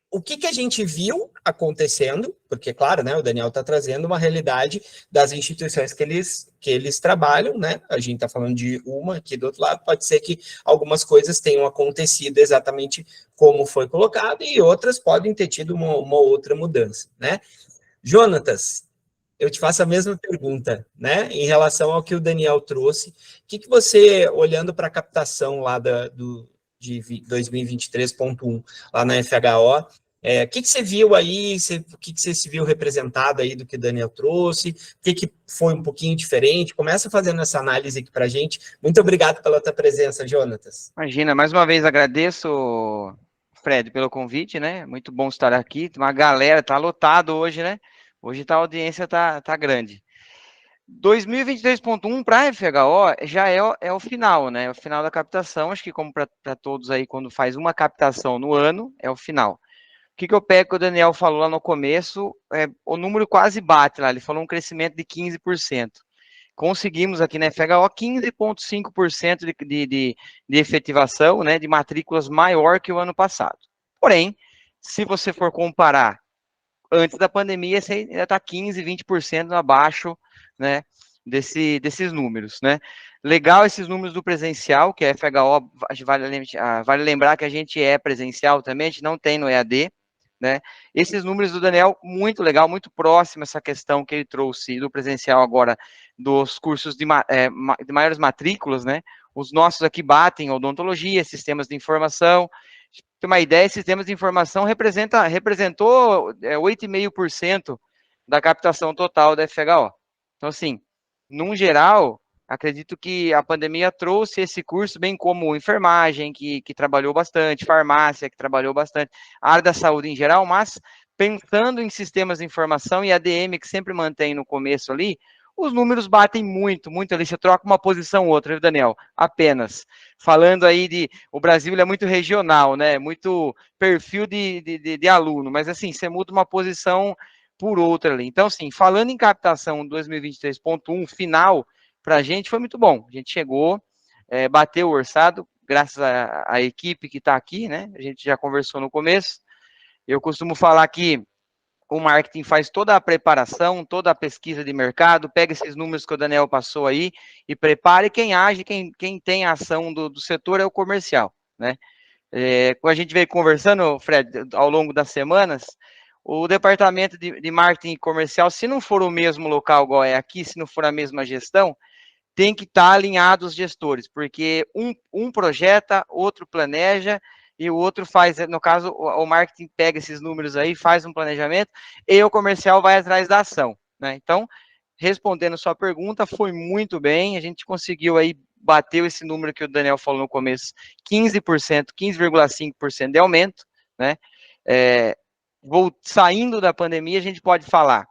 o que a gente viu acontecendo, porque, claro, né, o Daniel está trazendo uma realidade das instituições que eles trabalham, né? A gente está falando de uma aqui do outro lado, pode ser que algumas coisas tenham acontecido exatamente como foi colocado e outras podem ter tido uma outra mudança, né? Jonatas, eu te faço a mesma pergunta, né? Em relação ao que o Daniel trouxe, o que você, olhando para a captação lá de 2023.1, lá na FHO, O que você viu aí, o que você se viu representado aí do que o Daniel trouxe, o que foi um pouquinho diferente? Começa fazendo essa análise aqui para a gente. Muito obrigado pela tua presença, Jonatas. Imagina, mais uma vez agradeço, Fred, pelo convite, né? Muito bom estar aqui. Tem uma galera, tá lotado hoje, né? Hoje a audiência tá grande. 2023.1 para a FHO já é o final, né? É o final da captação. Acho que, como para todos aí, quando faz uma captação no ano, é o final. O que eu pego que o Daniel falou lá no começo, o número quase bate lá. Ele falou um crescimento de 15%. Conseguimos aqui na FHO 15,5% de efetivação, né, de matrículas maior que o ano passado. Porém, se você for comparar antes da pandemia, você ainda está 15%, 20% abaixo, né, desses números, né. Legal esses números do presencial, que a FHO, vale lembrar que a gente é presencial também, a gente não tem no EAD, né? Esses números do Daniel, muito legal, muito próximo essa questão que ele trouxe do presencial agora, dos cursos de maiores matrículas, né? Os nossos aqui batem odontologia, sistemas de informação. Tem uma ideia, sistemas de informação representou 8,5% da captação total da FHO. Então, assim, num geral, acredito que a pandemia trouxe esse curso, bem como enfermagem, que trabalhou bastante, farmácia, que trabalhou bastante, a área da saúde em geral, mas pensando em sistemas de informação e ADM, que sempre mantém no começo ali, os números batem muito, muito ali, você troca uma posição ou outra, viu, Daniel? Apenas. Falando aí o Brasil é muito regional, né? Muito perfil de aluno, mas assim, você muda uma posição por outra ali. Então, assim, falando em captação 2023.1 final, para a gente foi muito bom. A gente chegou, bateu o orçado, graças à equipe que está aqui, né? A gente já conversou no começo. Eu costumo falar que o marketing faz toda a preparação, toda a pesquisa de mercado, pega esses números que o Daniel passou aí e prepara, e quem age, quem tem a ação do setor é o comercial, né? Como a gente veio conversando, Fred, ao longo das semanas, o departamento de marketing comercial, se não for o mesmo local igual é aqui, se não for a mesma gestão, tem que estar alinhado os gestores, porque um projeta, outro planeja, e o outro faz, no caso, o marketing pega esses números aí, faz um planejamento, e o comercial vai atrás da ação, né? Então, respondendo sua pergunta, foi muito bem, a gente conseguiu aí, bateu esse número que o Daniel falou no começo, 15%, 15,5% de aumento, né? Saindo da pandemia, a gente pode falar,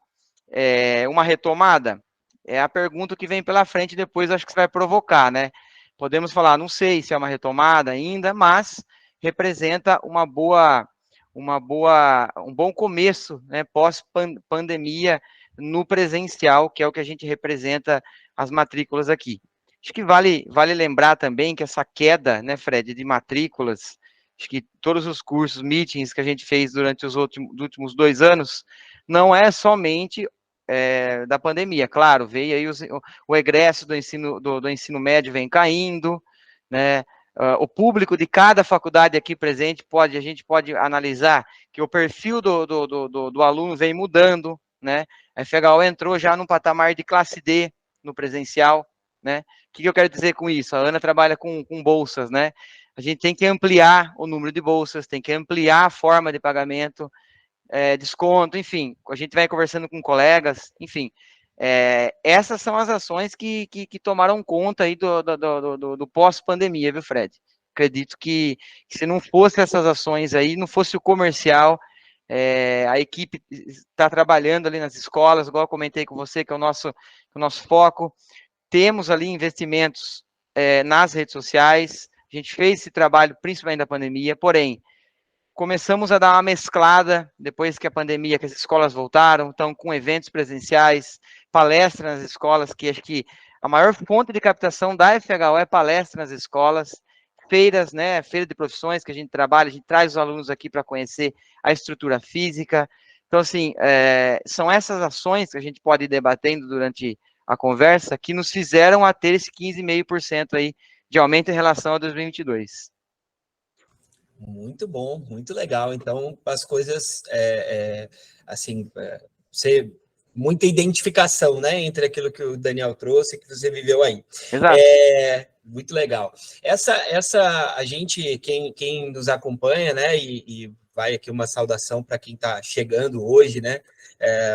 uma retomada, é a pergunta que vem pela frente depois, acho que você vai provocar, né? Podemos falar, não sei se é uma retomada ainda, mas representa um bom começo, né, pós-pandemia no presencial, que é o que a gente representa as matrículas aqui. Acho que vale lembrar também que essa queda, né, Fred, de matrículas, acho que todos os cursos, meetings que a gente fez durante os últimos 2 anos, não é somente da pandemia, claro, veio aí o egresso do ensino médio vem caindo, né? O público de cada faculdade aqui presente a gente pode analisar que o perfil do aluno vem mudando, né? A FHO entrou já num patamar de classe D no presencial, né? O que eu quero dizer com isso? A Ana trabalha com bolsas, né? A gente tem que ampliar o número de bolsas, tem que ampliar a forma de pagamento, desconto, enfim, a gente vai conversando com colegas, enfim, essas são as ações que tomaram conta aí do pós-pandemia, viu, Fred? Acredito que se não fosse essas ações aí, não fosse o comercial, a equipe está trabalhando ali nas escolas, igual eu comentei com você, que é o nosso foco, temos ali investimentos nas redes sociais, a gente fez esse trabalho principalmente da pandemia, porém, começamos a dar uma mesclada depois que a pandemia, que as escolas voltaram, então com eventos presenciais, palestras nas escolas, que acho que a maior fonte de captação da FHO é palestra nas escolas, feiras, né, feira de profissões que a gente trabalha, a gente traz os alunos aqui para conhecer a estrutura física. Então, assim, são essas ações que a gente pode ir debatendo durante a conversa que nos fizeram a ter esse 15,5% aí de aumento em relação a 2022. Muito bom, muito legal. Então, as coisas, assim, muita identificação, né, entre aquilo que o Daniel trouxe e que você viveu aí. Exato. Muito legal. A gente, quem nos acompanha, né, e vai aqui uma saudação para quem está chegando hoje, né?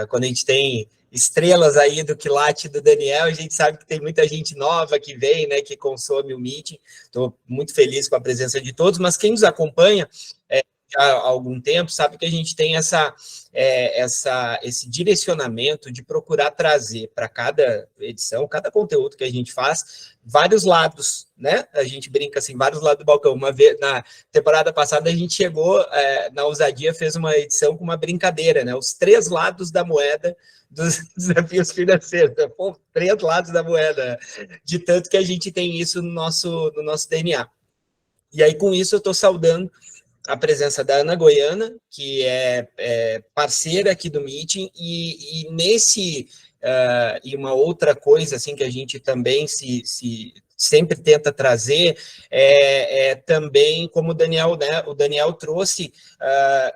Quando a gente tem estrelas aí do quilate do Daniel, a gente sabe que tem muita gente nova que vem, né, que consome o Meeting. Estou muito feliz com a presença de todos, mas quem nos acompanha já há algum tempo sabe que a gente tem esse direcionamento de procurar trazer para cada edição, cada conteúdo que a gente faz, vários lados, né? A gente brinca assim, vários lados do balcão. Uma vez, na temporada passada, a gente chegou, na ousadia, fez uma edição com uma brincadeira, né? Os 3 lados da moeda dos desafios financeiros. Pô, 3 lados da moeda, de tanto que a gente tem isso no nosso DNA. E aí, com isso, eu estou saudando a presença da Ana Goiana, que é parceira aqui do Meeting, e e uma outra coisa assim que a gente também sempre tenta trazer também, como o Daniel trouxe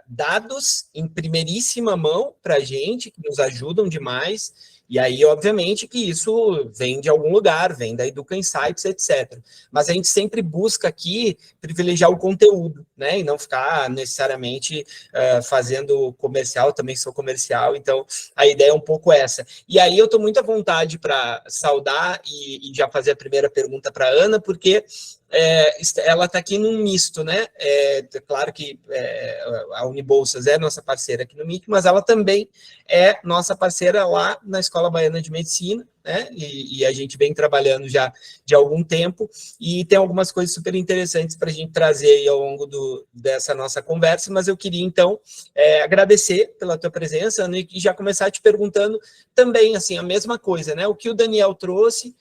dados em primeiríssima mão para a gente, que nos ajudam demais. E aí, obviamente, que isso vem de algum lugar, vem da Educa Insights, etc. Mas a gente sempre busca aqui privilegiar o conteúdo, né? E não ficar necessariamente fazendo comercial, também sou comercial, então a ideia é um pouco essa. E aí eu estou muito à vontade para saudar e já fazer a primeira pergunta para a Ana, porque ela está aqui num misto, né? Claro que a Unibolsas é nossa parceira aqui no MIC, mas ela também é nossa parceira lá na Escola Baiana de Medicina, né? E a gente vem trabalhando já de algum tempo, e tem algumas coisas super interessantes para a gente trazer aí ao longo dessa nossa conversa, mas eu queria, então, agradecer pela tua presença, Ana, e já começar te perguntando também, assim, a mesma coisa, né? O que o Daniel trouxe,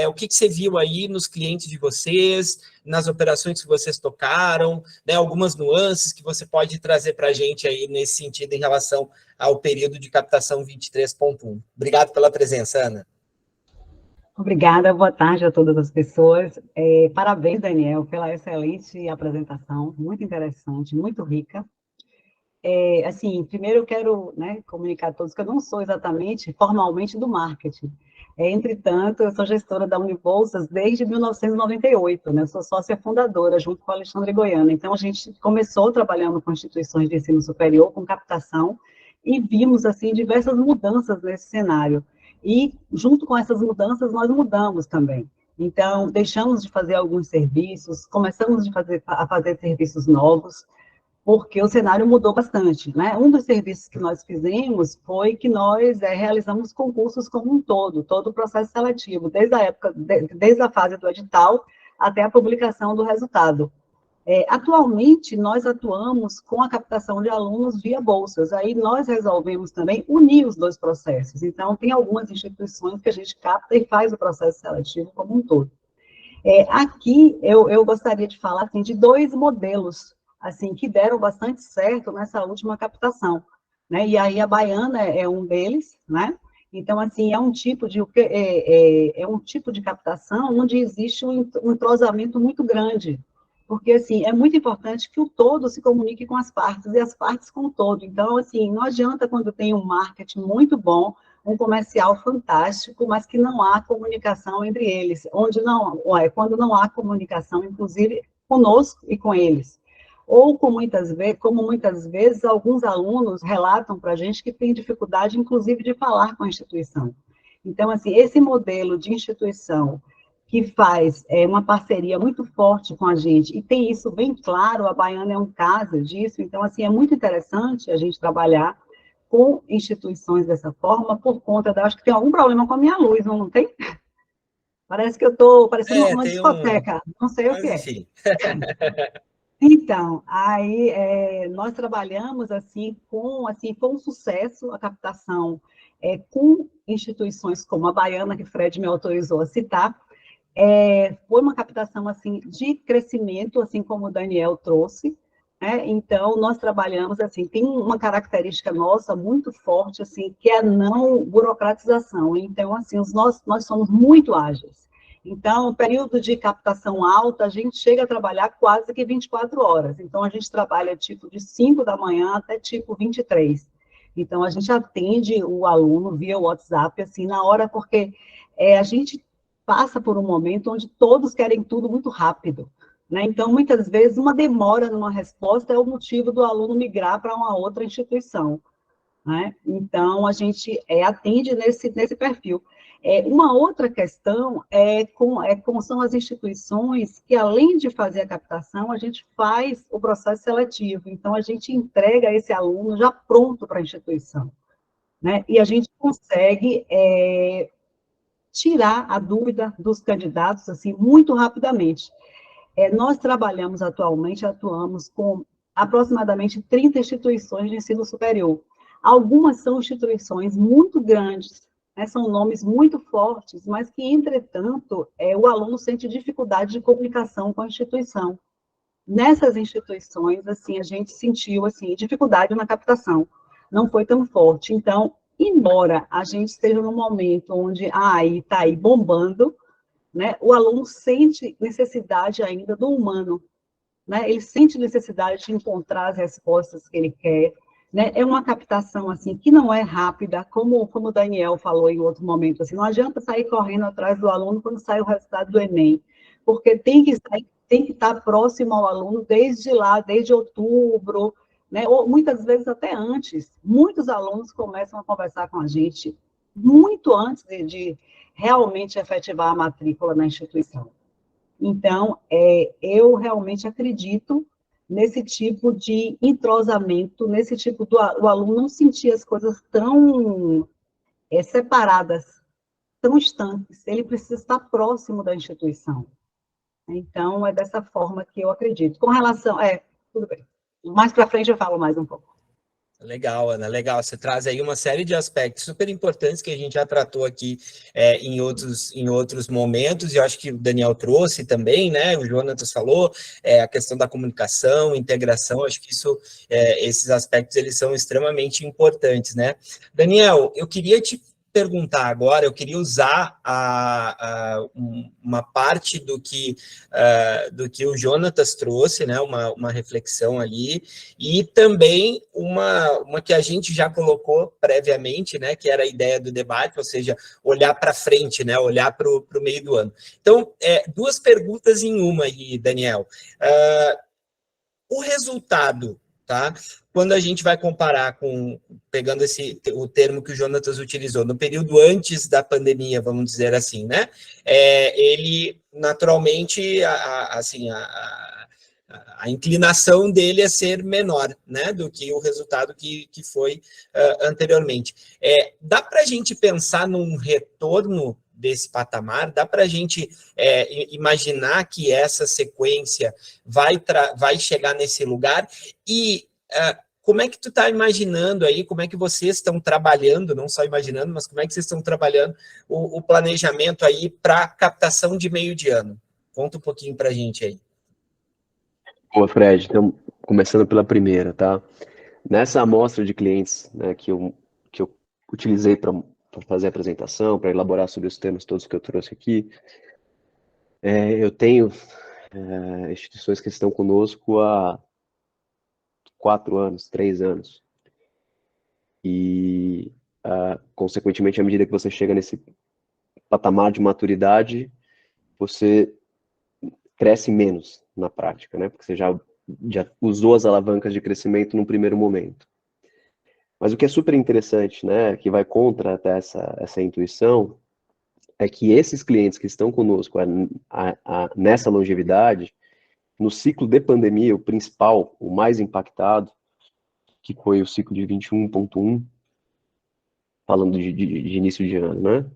o que você viu aí nos clientes de vocês, nas operações que vocês tocaram, né, algumas nuances que você pode trazer para a gente aí nesse sentido em relação ao período de captação 23.1. Obrigado pela presença, Ana. Obrigada, boa tarde a todas as pessoas. Parabéns, Daniel, pela excelente apresentação, muito interessante, muito rica. Assim, primeiro eu quero, né, comunicar a todos que eu não sou exatamente, formalmente, do marketing. Entretanto, eu sou gestora da Unibolsas desde 1998, né? Eu sou sócia fundadora, junto com a Alexandre Goiano. Então, a gente começou trabalhando com instituições de ensino superior, com captação, e vimos, assim, diversas mudanças nesse cenário. E, junto com essas mudanças, nós mudamos também. Então, deixamos de fazer alguns serviços, começamos a fazer serviços novos, porque o cenário mudou bastante, né? Um dos serviços que nós fizemos foi que nós realizamos concursos como um todo o processo seletivo, desde a fase do edital até a publicação do resultado. Atualmente, nós atuamos com a captação de alunos via bolsas, aí nós resolvemos também unir os 2 processos, então tem algumas instituições que a gente capta e faz o processo seletivo como um todo. Aqui, eu gostaria de falar assim, de 2 modelos, assim, que deram bastante certo nessa última captação, né? E aí a Baiana é um deles, né? Então, assim, é um tipo de captação onde existe um entrosamento muito grande, porque, assim, é muito importante que o todo se comunique com as partes, e as partes com o todo. Então, assim, não adianta quando tem um marketing muito bom, um comercial fantástico, mas que não há comunicação entre eles, quando não há comunicação, inclusive, conosco e com eles. Ou, como muitas vezes, alguns alunos relatam para a gente que tem dificuldade, inclusive, de falar com a instituição. Então, assim, esse modelo de instituição que faz uma parceria muito forte com a gente, e tem isso bem claro, a Baiana é um caso disso, então, assim, é muito interessante a gente trabalhar com instituições dessa forma, por conta acho que tem algum problema com a minha luz, não tem? Parece que eu estou parecendo uma discoteca, não sei o que é. Enfim. Então, aí nós trabalhamos foi um sucesso a captação com instituições como a Baiana, que o Fred me autorizou a citar. Foi uma captação assim de crescimento, assim como o Daniel trouxe. Então, nós trabalhamos assim, tem uma característica nossa muito forte, assim, que é a não burocratização. Então, assim, nós somos muito ágeis. Então, o período de captação alta, a gente chega a trabalhar quase que 24 horas. Então, a gente trabalha tipo de 5 da manhã até tipo 23. Então, a gente atende o aluno via WhatsApp, assim, na hora, porque a gente passa por um momento onde todos querem tudo muito rápido, né? Então, muitas vezes, uma demora numa resposta é o motivo do aluno migrar para uma outra instituição, né? Então, a gente atende nesse perfil. Uma outra questão como são as instituições que, além de fazer a captação, a gente faz o processo seletivo. Então, a gente entrega esse aluno já pronto para a instituição, né? E a gente consegue tirar a dúvida dos candidatos assim muito rapidamente. Nós atuamos com aproximadamente 30 instituições de ensino superior. Algumas são instituições muito grandes, né, são nomes muito fortes, mas que, entretanto, o aluno sente dificuldade de comunicação com a instituição. Nessas instituições, assim, a gente sentiu assim, dificuldade na captação, não foi tão forte. Então, embora a gente esteja num momento onde está aí bombando, né, o aluno sente necessidade ainda do humano, né, ele sente necessidade de encontrar as respostas que ele quer, né, é uma captação, assim, que não é rápida, como o Daniel falou em outro momento, assim, não adianta sair correndo atrás do aluno quando sai o resultado do Enem, porque tem que estar próximo ao aluno desde lá, desde outubro, né, ou muitas vezes até antes. Muitos alunos começam a conversar com a gente muito antes de realmente efetivar a matrícula na instituição. Então, eu realmente acredito nesse tipo de entrosamento, nesse tipo do o aluno não sentir as coisas tão separadas, tão estanques, ele precisa estar próximo da instituição. Então, é dessa forma que eu acredito. Com relação... tudo bem. Mais para frente eu falo mais um pouco. Legal, Ana, legal. Você traz aí uma série de aspectos super importantes que a gente já tratou aqui em outros momentos, e eu acho que o Daniel trouxe também, né? O Jonatas falou, a questão da comunicação, integração, acho que esses aspectos eles são extremamente importantes, né? Daniel, eu queria te perguntar agora, eu queria usar uma parte do que o Jonatas trouxe, né, uma reflexão ali, e também uma que a gente já colocou previamente, né, que era a ideia do debate, ou seja, olhar para frente, né, olhar para o meio do ano. Então, duas perguntas em uma aí, Daniel. O resultado, tá? Quando a gente vai comparar pegando o termo que o Jonatas utilizou, no período antes da pandemia, vamos dizer assim, né? Ele, naturalmente, a inclinação dele é ser menor, né, do que o resultado que foi anteriormente. Dá para a gente pensar num retorno desse patamar? Dá para a gente imaginar que essa sequência vai chegar nesse lugar? E como é que tu está imaginando aí, como é que vocês estão trabalhando, não só imaginando, mas como é que vocês estão trabalhando o planejamento aí para captação de meio de ano? Conta um pouquinho para a gente aí. Boa, Fred. Então, começando pela primeira, tá? Nessa amostra de clientes, né, que eu utilizei para fazer a apresentação, para elaborar sobre os temas todos que eu trouxe aqui, eu tenho instituições que estão conosco há 4 anos, 3 anos. E, consequentemente, à medida que você chega nesse patamar de maturidade, você cresce menos na prática, né? Porque você já usou as alavancas de crescimento num primeiro momento. Mas o que é super interessante, né, que vai contra até essa intuição, é que esses clientes que estão conosco nessa longevidade, no ciclo de pandemia, o principal, o mais impactado, que foi o ciclo de 21.1, falando de início de ano, né?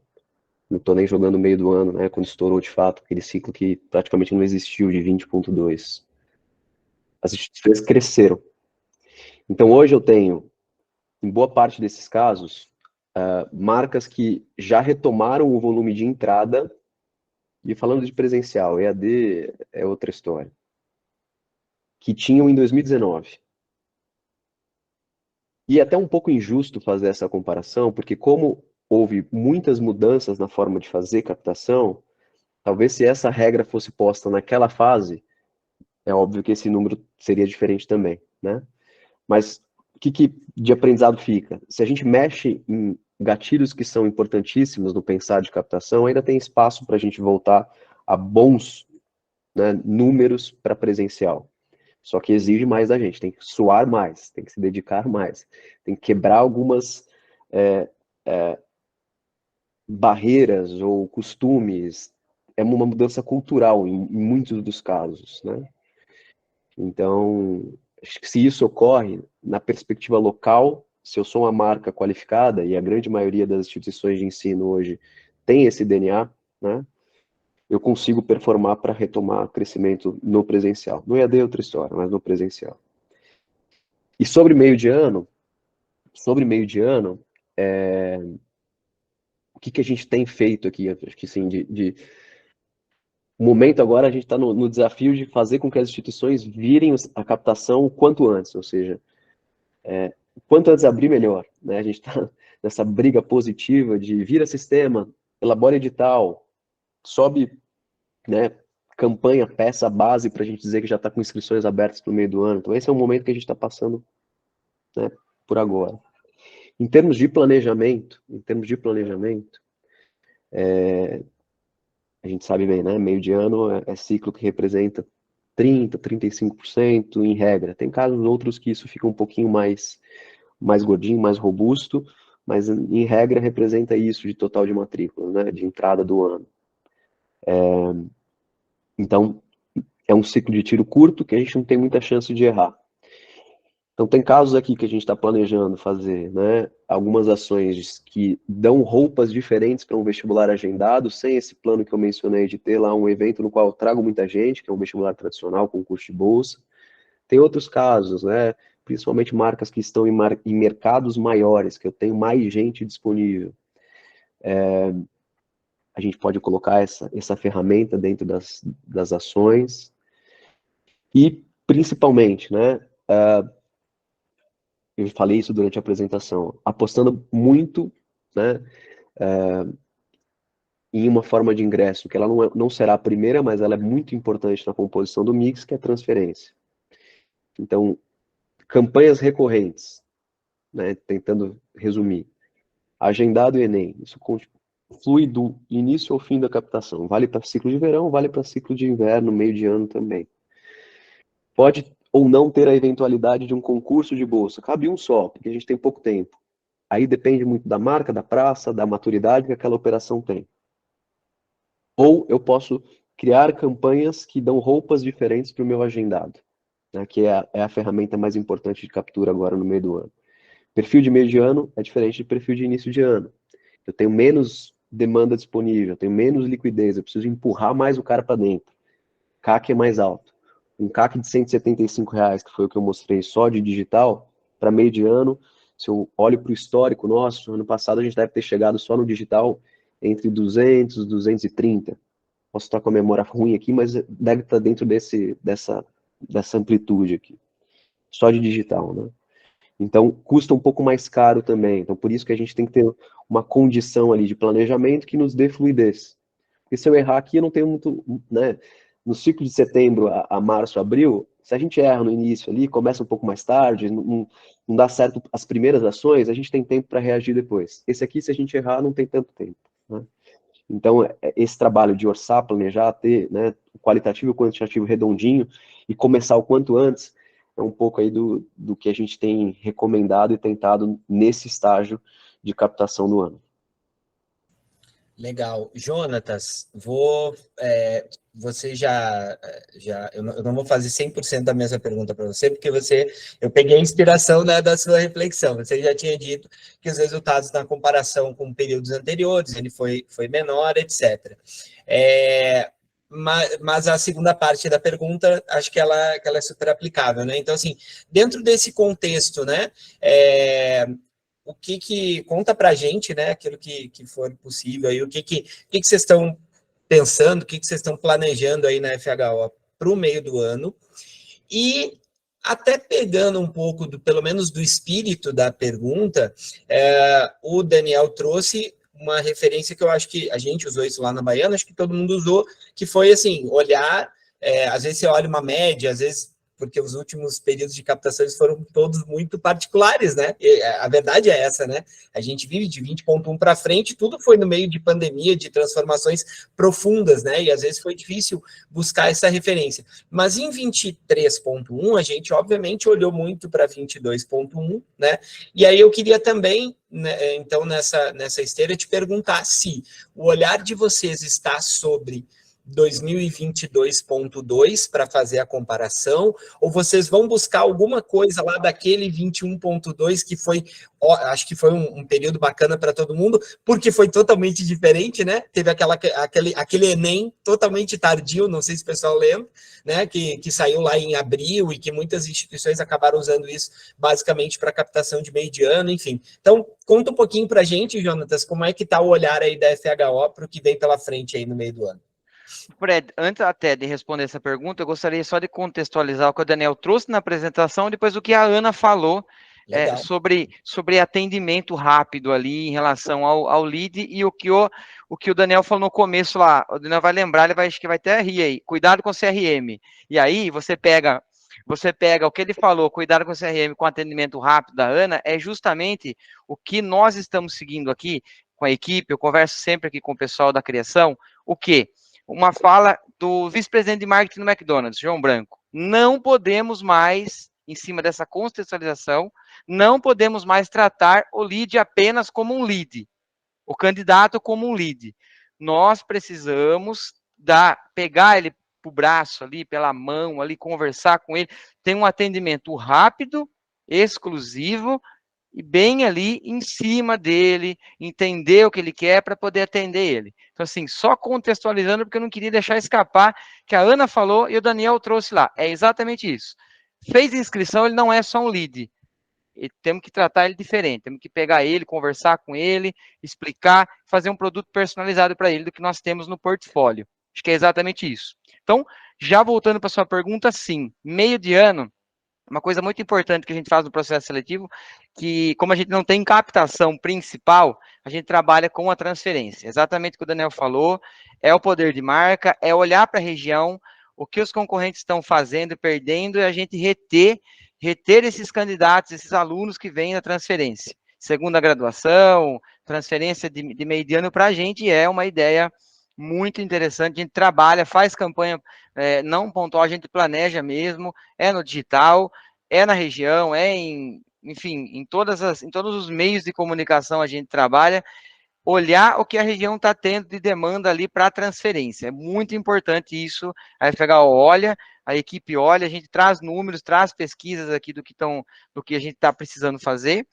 Não estou nem jogando no meio do ano, né? Quando estourou de fato aquele ciclo que praticamente não existiu de 20.2. As instituições cresceram. Então hoje eu tenho, em boa parte desses casos, marcas que já retomaram o volume de entrada, e falando de presencial, EAD é outra história, que tinham em 2019. E é até um pouco injusto fazer essa comparação, porque como houve muitas mudanças na forma de fazer captação, talvez se essa regra fosse posta naquela fase, é óbvio que esse número seria diferente também, né? Mas o que de aprendizado fica? Se a gente mexe em gatilhos que são importantíssimos no pensar de captação, ainda tem espaço para a gente voltar a bons né, números para presencial. Só que exige mais da gente, tem que suar mais, tem que se dedicar mais, tem que quebrar algumas barreiras ou costumes. É uma mudança cultural em muitos dos casos, né? Então, acho que se isso ocorre na perspectiva local, se eu sou uma marca qualificada, e a grande maioria das instituições de ensino hoje tem esse DNA, né? Eu consigo performar para retomar crescimento no presencial. No EAD é outra história, mas no presencial. E sobre meio de ano, o que a gente tem feito aqui? Acho que sim, o momento agora a gente está no desafio de fazer com que as instituições virem a captação o quanto antes, ou seja, quanto antes abrir, melhor, né? A gente está nessa briga positiva de vira sistema, elabora edital, sobe, né, campanha, peça base para a gente dizer que já está com inscrições abertas para o meio do ano. Então esse é o momento que a gente está passando, né, por agora. Em termos de planejamento, a gente sabe bem, né, meio de ano é ciclo que representa 30%, 35% em regra. Tem casos outros que isso fica um pouquinho mais gordinho, mais robusto, mas em regra representa isso de total de matrícula, né, de entrada do ano. Então, é um ciclo de tiro curto que a gente não tem muita chance de errar. Então, tem casos aqui que a gente está planejando fazer, né, algumas ações que dão roupas diferentes para um vestibular agendado, sem esse plano que eu mencionei de ter lá um evento no qual eu trago muita gente, que é um vestibular tradicional com curso de bolsa. Tem outros casos, né, principalmente marcas que estão em mercados maiores, que eu tenho mais gente disponível. A gente pode colocar essa ferramenta dentro das ações. E, principalmente, né, eu falei isso durante a apresentação, apostando muito, né, em uma forma de ingresso, que ela não será a primeira, mas ela é muito importante na composição do mix, que é a transferência. Então, campanhas recorrentes, né, tentando resumir. Agendado o Enem, isso flui do início ao fim da captação. Vale para ciclo de verão, vale para ciclo de inverno, meio de ano também. Pode ou não ter a eventualidade de um concurso de bolsa. Cabe um só, porque a gente tem pouco tempo. Aí depende muito da marca, da praça, da maturidade que aquela operação tem. Ou eu posso criar campanhas que dão roupas diferentes para o meu agendado, né, que é a ferramenta mais importante de captura agora no meio do ano. Perfil de meio de ano é diferente de perfil de início de ano. Eu tenho menos demanda disponível, eu tenho menos liquidez, eu preciso empurrar mais o cara para dentro. CAC é mais alto. Um CAC de R$175, que foi o que eu mostrei só de digital, para meio de ano, se eu olho para o histórico nosso, ano passado a gente deve ter chegado só no digital entre 200 e 230. Posso estar com a memória ruim aqui, mas deve estar dentro dessa amplitude aqui. Só de digital, né? Então, custa um pouco mais caro também. Então, por isso que a gente tem que ter uma condição ali de planejamento que nos dê fluidez. Porque se eu errar aqui, eu não tenho muito, né? No ciclo de setembro a março, abril, se a gente erra no início ali, começa um pouco mais tarde, não dá certo as primeiras ações, a gente tem tempo para reagir depois. Esse aqui, se a gente errar, não tem tanto tempo, né? Então, esse trabalho de orçar, planejar, ter, né, o qualitativo e o quantitativo redondinho e começar o quanto antes, é um pouco aí do que a gente tem recomendado e tentado nesse estágio de captação do ano. Legal. Jonatas, você eu não vou fazer 100% da mesma pergunta para você, porque eu peguei a inspiração, né, da sua reflexão. Você já tinha dito que os resultados na comparação com períodos anteriores, ele foi menor, etc. Mas a segunda parte da pergunta, acho que ela é super aplicável, né? Então, assim, dentro desse contexto, né, o que conta para a gente, né, aquilo que for possível, aí, o que vocês estão pensando, o que vocês estão planejando aí na FHO para o meio do ano, e até pegando um pouco, pelo menos do espírito da pergunta, o Daniel trouxe uma referência que eu acho que a gente usou isso lá na Baiana, acho que todo mundo usou, que foi assim, olhar, às vezes você olha uma média, às vezes porque os últimos períodos de captações foram todos muito particulares, né? E a verdade é essa, né? A gente vive de 20.1 para frente, tudo foi no meio de pandemia, de transformações profundas, né? E às vezes foi difícil buscar essa referência. Mas em 23.1, a gente obviamente olhou muito para 22.1, né? E aí eu queria também, né, então, nessa esteira, te perguntar se o olhar de vocês está sobre 2022.2 para fazer a comparação, ou vocês vão buscar alguma coisa lá daquele 21.2 que foi, acho que foi um período bacana para todo mundo, porque foi totalmente diferente, né? Teve aquele Enem totalmente tardio, não sei se o pessoal lembra, né? Que saiu lá em abril e que muitas instituições acabaram usando isso basicamente para captação de meio de ano, enfim. Então, conta um pouquinho para a gente, Jonatas, como é que está o olhar aí da FHO para o que vem pela frente aí no meio do ano. Fred, antes até de responder essa pergunta, eu gostaria só de contextualizar o que o Daniel trouxe na apresentação, depois o que a Ana falou sobre atendimento rápido ali em relação ao lead e o que o Daniel falou no começo lá. O Daniel vai lembrar, acho que vai até rir aí. Cuidado com o CRM. E aí você pega o que ele falou, cuidado com o CRM, com o atendimento rápido da Ana, é justamente o que nós estamos seguindo aqui com a equipe. Eu converso sempre aqui com o pessoal da criação. O quê? Uma fala do vice-presidente de marketing do McDonald's, João Branco. Não podemos mais, em cima dessa contextualização, não podemos mais tratar o lead apenas como um lead, o candidato como um lead. Nós precisamos pegar ele para o braço ali, pela mão ali, conversar com ele, ter um atendimento rápido, exclusivo, e bem ali em cima dele, entender o que ele quer para poder atender ele. Então, assim, só contextualizando, porque eu não queria deixar escapar que a Ana falou e o Daniel trouxe lá. É exatamente isso. Fez inscrição, ele não é só um lead. Temos que tratar ele diferente, temos que pegar ele, conversar com ele, explicar, fazer um produto personalizado para ele do que nós temos no portfólio. Acho que é exatamente isso. Então, já voltando para a sua pergunta, sim, meio de ano, uma coisa muito importante que a gente faz no processo seletivo, que como a gente não tem captação principal, a gente trabalha com a transferência. Exatamente o que o Daniel falou, é o poder de marca, é olhar para a região, o que os concorrentes estão fazendo, perdendo, e a gente reter esses candidatos, esses alunos que vêm na transferência. Segunda graduação, transferência de meio de ano para a gente é uma ideia muito interessante, a gente trabalha, faz campanha não pontual, a gente planeja mesmo, é no digital, é na região, enfim, em todos os meios de comunicação a gente trabalha, olhar o que a região está tendo de demanda ali para transferência. É muito importante isso, a FHO olha, a equipe olha, a gente traz números, traz pesquisas aqui do que a gente está precisando fazer.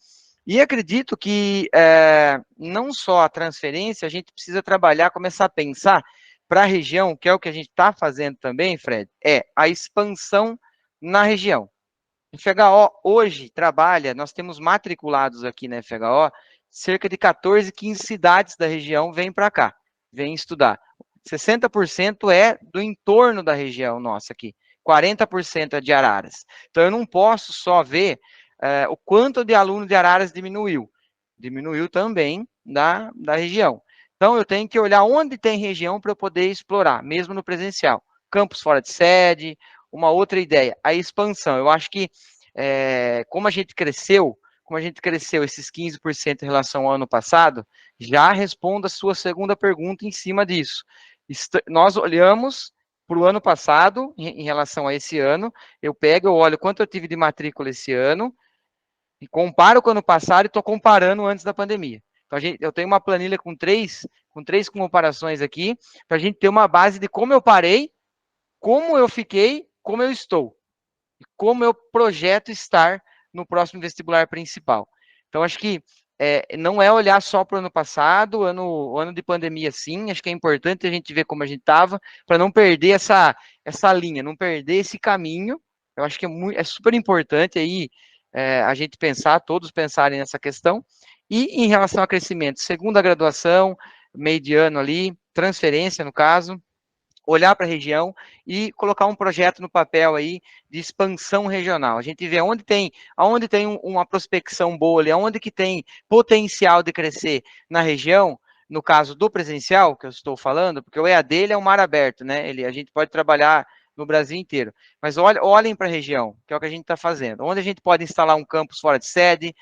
E acredito que não só a transferência, a gente precisa trabalhar, começar a pensar para a região, que é o que a gente está fazendo também, Fred, é a expansão na região. A FHO hoje trabalha, nós temos matriculados aqui na FHO, cerca de 14, 15 cidades da região vêm para cá, vêm estudar. 60% é do entorno da região nossa aqui, 40% é de Araras. Então, eu não posso só ver o quanto de aluno de Araras diminuiu também da região. Então, eu tenho que olhar onde tem região para eu poder explorar, mesmo no presencial. Campus fora de sede, uma outra ideia, a expansão. Eu acho que, como a gente cresceu esses 15% em relação ao ano passado, já respondo a sua segunda pergunta em cima disso. Nós olhamos para o ano passado, em relação a esse ano, eu olho quanto eu tive de matrícula esse ano, e comparo com o ano passado e estou comparando antes da pandemia. Então, eu tenho uma planilha com três comparações aqui, para a gente ter uma base de como eu parei, como eu fiquei, como eu estou, e como eu projeto estar no próximo vestibular principal. Então, acho que não é olhar só para o ano passado, o ano de pandemia, sim, acho que é importante a gente ver como a gente estava, para não perder essa linha, não perder esse caminho. Eu acho que é super importante aí a gente pensar, todos pensarem nessa questão. E em relação a crescimento, segunda graduação, meio de ano ali, transferência no caso, olhar para a região e colocar um projeto no papel aí de expansão regional. A gente vê aonde tem uma prospecção boa ali, aonde que tem potencial de crescer na região, no caso do presencial, que eu estou falando, porque o EAD ele é um mar aberto, né? A gente pode trabalhar no Brasil inteiro. Mas olhem para a região, que é o que a gente está fazendo. Onde a gente pode instalar um campus fora de sede,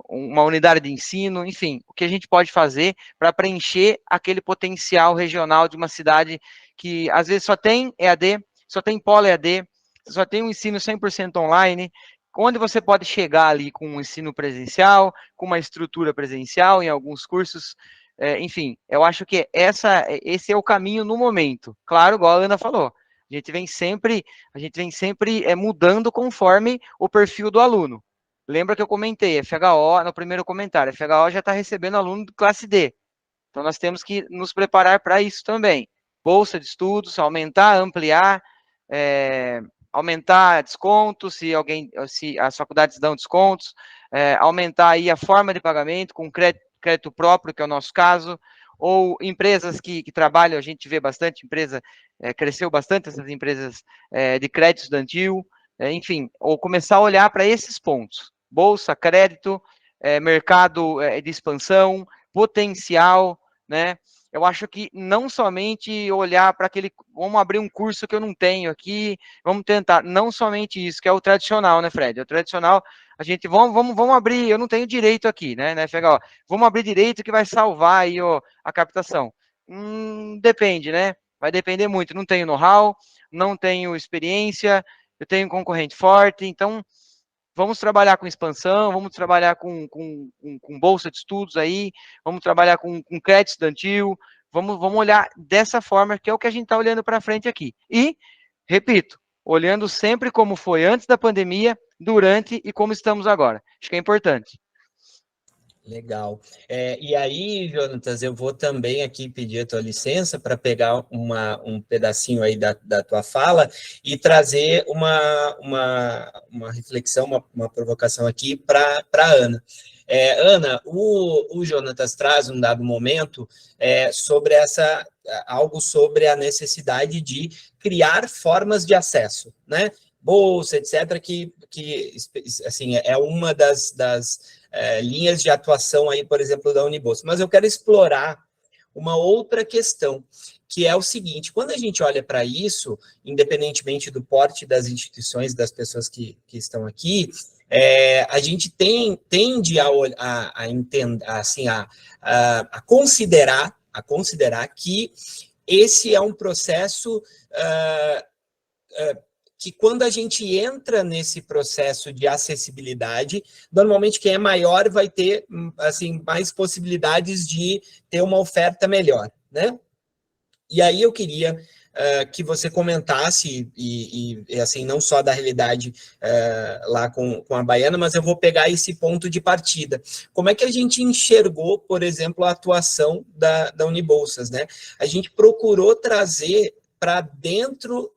uma unidade de ensino, enfim, o que a gente pode fazer para preencher aquele potencial regional de uma cidade que às vezes só tem EAD, só tem polo EAD, só tem um ensino 100% online, onde você pode chegar ali com um ensino presencial, com uma estrutura presencial em alguns cursos, enfim, eu acho que esse é o caminho no momento. Claro, igual a Ana falou, a gente vem sempre mudando conforme o perfil do aluno. Lembra que eu comentei, FHO, no primeiro comentário, FHO já está recebendo aluno de classe D. Então, nós temos que nos preparar para isso também. Bolsa de estudos, aumentar, ampliar, aumentar descontos, se as faculdades dão descontos, aumentar aí a forma de pagamento com crédito próprio, que é o nosso caso, ou empresas que trabalham, a gente vê bastante empresa, cresceu bastante essas empresas de crédito estudantil, enfim, ou começar a olhar para esses pontos. Bolsa, crédito, mercado de expansão, potencial, né? Eu acho que não somente olhar para vamos abrir um curso que eu não tenho aqui, vamos tentar, não somente isso, que é o tradicional, né, Fred? O tradicional, a gente, vamos abrir, eu não tenho direito aqui, né, FHO? Vamos abrir direito que vai salvar aí a captação. Depende, né? Vai depender muito, não tenho know-how, não tenho experiência, eu tenho um concorrente forte, então vamos trabalhar com expansão, vamos trabalhar com bolsa de estudos aí, vamos trabalhar com crédito estudantil, vamos olhar dessa forma, que é o que a gente está olhando para frente aqui. E, repito, olhando sempre como foi antes da pandemia, durante e como estamos agora. Acho que é importante. Legal. E aí, Jonatas, eu vou também aqui pedir a tua licença para pegar um pedacinho aí da tua fala e trazer uma reflexão, uma provocação aqui para a Ana. Ana, o Jonatas traz um dado momento sobre algo sobre a necessidade de criar formas de acesso, né? Bolsa, etc., que assim, é uma das linhas de atuação aí, por exemplo, da Unibolsa. Mas eu quero explorar uma outra questão, que é o seguinte: quando a gente olha para isso, independentemente do porte das instituições, das pessoas que estão aqui, a gente tende a entender, assim, a considerar que esse é um processo que quando a gente entra nesse processo de acessibilidade, normalmente quem é maior vai ter assim, mais possibilidades de ter uma oferta melhor, né? E aí eu queria que você comentasse, e assim, não só da realidade lá com a Baiana, mas eu vou pegar esse ponto de partida. Como é que a gente enxergou, por exemplo, a atuação da Unibolsas, né? A gente procurou trazer para dentro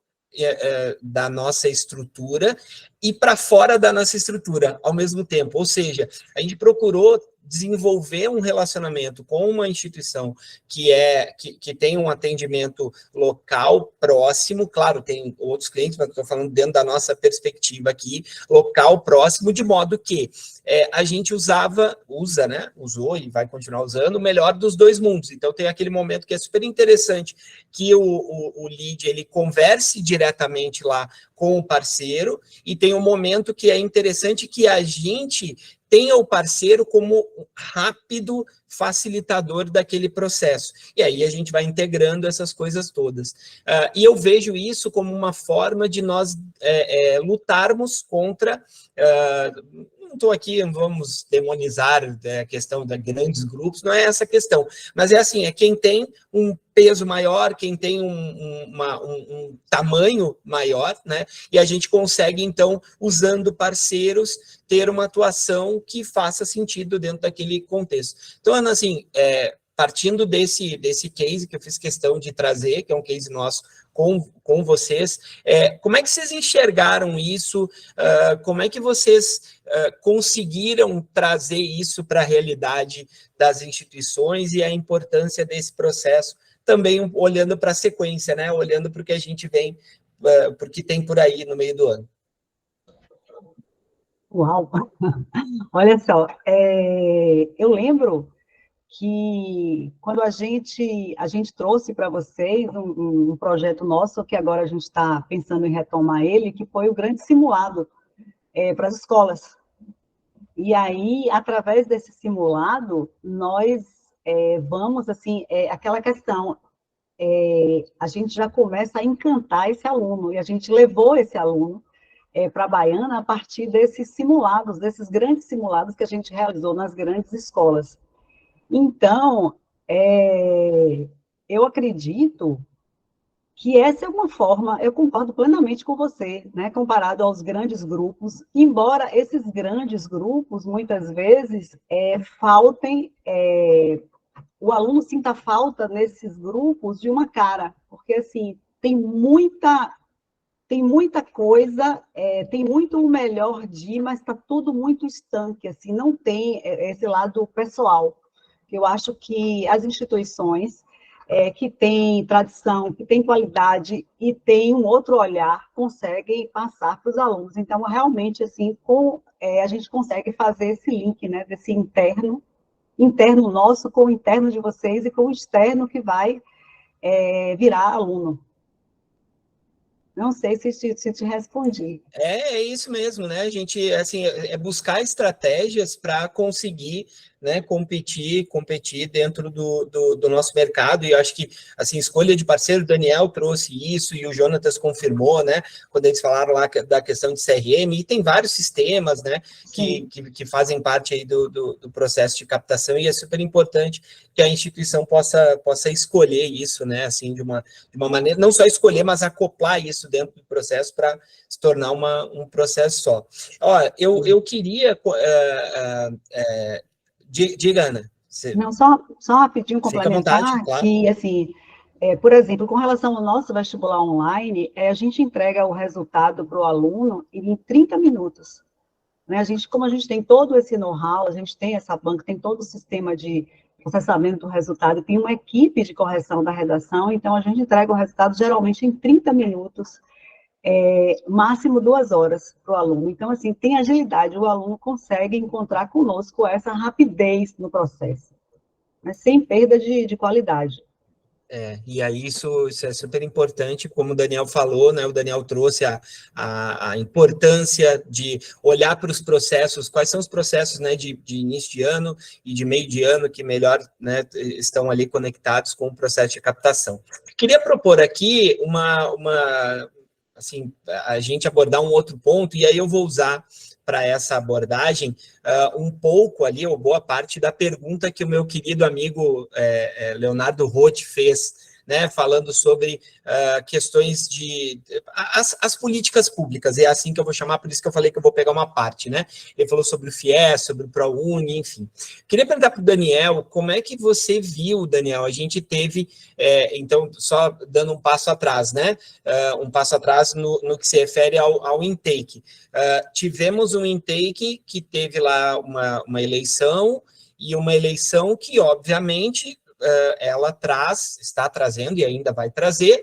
da nossa estrutura e para fora da nossa estrutura ao mesmo tempo, ou seja, a gente procurou desenvolver um relacionamento com uma instituição que tem um atendimento local, próximo, claro, tem outros clientes, mas estou falando dentro da nossa perspectiva aqui, local, próximo, de modo que a gente usa, né, usou e vai continuar usando o melhor dos dois mundos. Então tem aquele momento que é super interessante, que o lead, ele converse diretamente lá com o parceiro, e tem um momento que é interessante que a gente tenha o parceiro como rápido facilitador daquele processo. E aí a gente vai integrando essas coisas todas. E eu vejo isso como uma forma de nós lutarmos contra... não estou aqui, não vamos demonizar a questão de grandes grupos, não é essa a questão, mas é assim, é quem tem um peso maior, quem tem um tamanho maior, né? E a gente consegue, então, usando parceiros, ter uma atuação que faça sentido dentro daquele contexto. Então, Ana, assim, partindo desse case que eu fiz questão de trazer, que é um case nosso com vocês, como é que vocês enxergaram isso? Como é que vocês conseguiram trazer isso para a realidade das instituições e a importância desse processo, também olhando para a sequência, né? Olhando para o que a gente vem, porque tem por aí no meio do ano. Uau! Olha só, eu lembro que quando a gente trouxe para vocês um projeto nosso, que agora a gente está pensando em retomar ele, que foi o grande simulado para as escolas. E aí, através desse simulado, nós vamos, assim, aquela questão, a gente já começa a encantar esse aluno, e a gente levou esse aluno para a Baiana a partir desses simulados, desses grandes simulados que a gente realizou nas grandes escolas. Então, eu acredito que essa é uma forma, eu concordo plenamente com você, né, comparado aos grandes grupos, embora esses grandes grupos, muitas vezes, faltem, o aluno sinta falta nesses grupos de uma cara, porque, assim, tem muita coisa, tem muito o melhor de, mas está tudo muito estanque, assim, não tem esse lado pessoal. Eu acho que as instituições que têm tradição, que têm qualidade e têm um outro olhar, conseguem passar para os alunos. Então, realmente, assim, a gente consegue fazer esse link, né, desse interno nosso com o interno de vocês e com o externo que vai virar aluno. Não sei se te respondi. É isso mesmo, né? A gente, assim, buscar estratégias para conseguir, né, competir dentro do nosso mercado, e eu acho que, assim, escolha de parceiro, o Daniel trouxe isso, e o Jonatas confirmou, né, quando eles falaram lá da questão de CRM, e tem vários sistemas, né, que fazem parte aí do processo de captação, e é super importante que a instituição possa escolher isso, né, assim, de uma maneira, não só escolher, mas acoplar isso dentro do processo para se tornar um processo só. Ó, eu queria... diga, Ana. Não, só rapidinho complementar, vontade, claro. que, assim, por exemplo, com relação ao nosso vestibular online, a gente entrega o resultado para o aluno em 30 minutos. Né? Como a gente tem todo esse know-how, a gente tem essa banca, tem todo o sistema de processamento do resultado, tem uma equipe de correção da redação, então a gente entrega o resultado geralmente em 30 minutos, máximo 2 horas para o aluno. Então, assim, tem agilidade, o aluno consegue encontrar conosco essa rapidez no processo, mas sem perda de qualidade. E aí isso é super importante, como o Daniel falou, né? O Daniel trouxe a importância de olhar para os processos, quais são os processos, né, de início de ano e de meio de ano que melhor, né, estão ali conectados com o processo de captação. Queria propor aqui assim, a gente abordar um outro ponto, e aí eu vou usar para essa abordagem um pouco ali, ou boa parte da pergunta que o meu querido amigo Leonardo Roth fez, né, falando sobre questões de... As políticas públicas, é assim que eu vou chamar, por isso que eu falei que eu vou pegar uma parte, né? Ele falou sobre o FIES, sobre o ProUni, enfim. Queria perguntar para o Daniel, como é que você viu, Daniel? A gente teve, então, só dando um passo atrás, né? Um passo atrás no que se refere ao intake. Tivemos um intake que teve lá uma eleição, e uma eleição que, obviamente, ela está trazendo e ainda vai trazer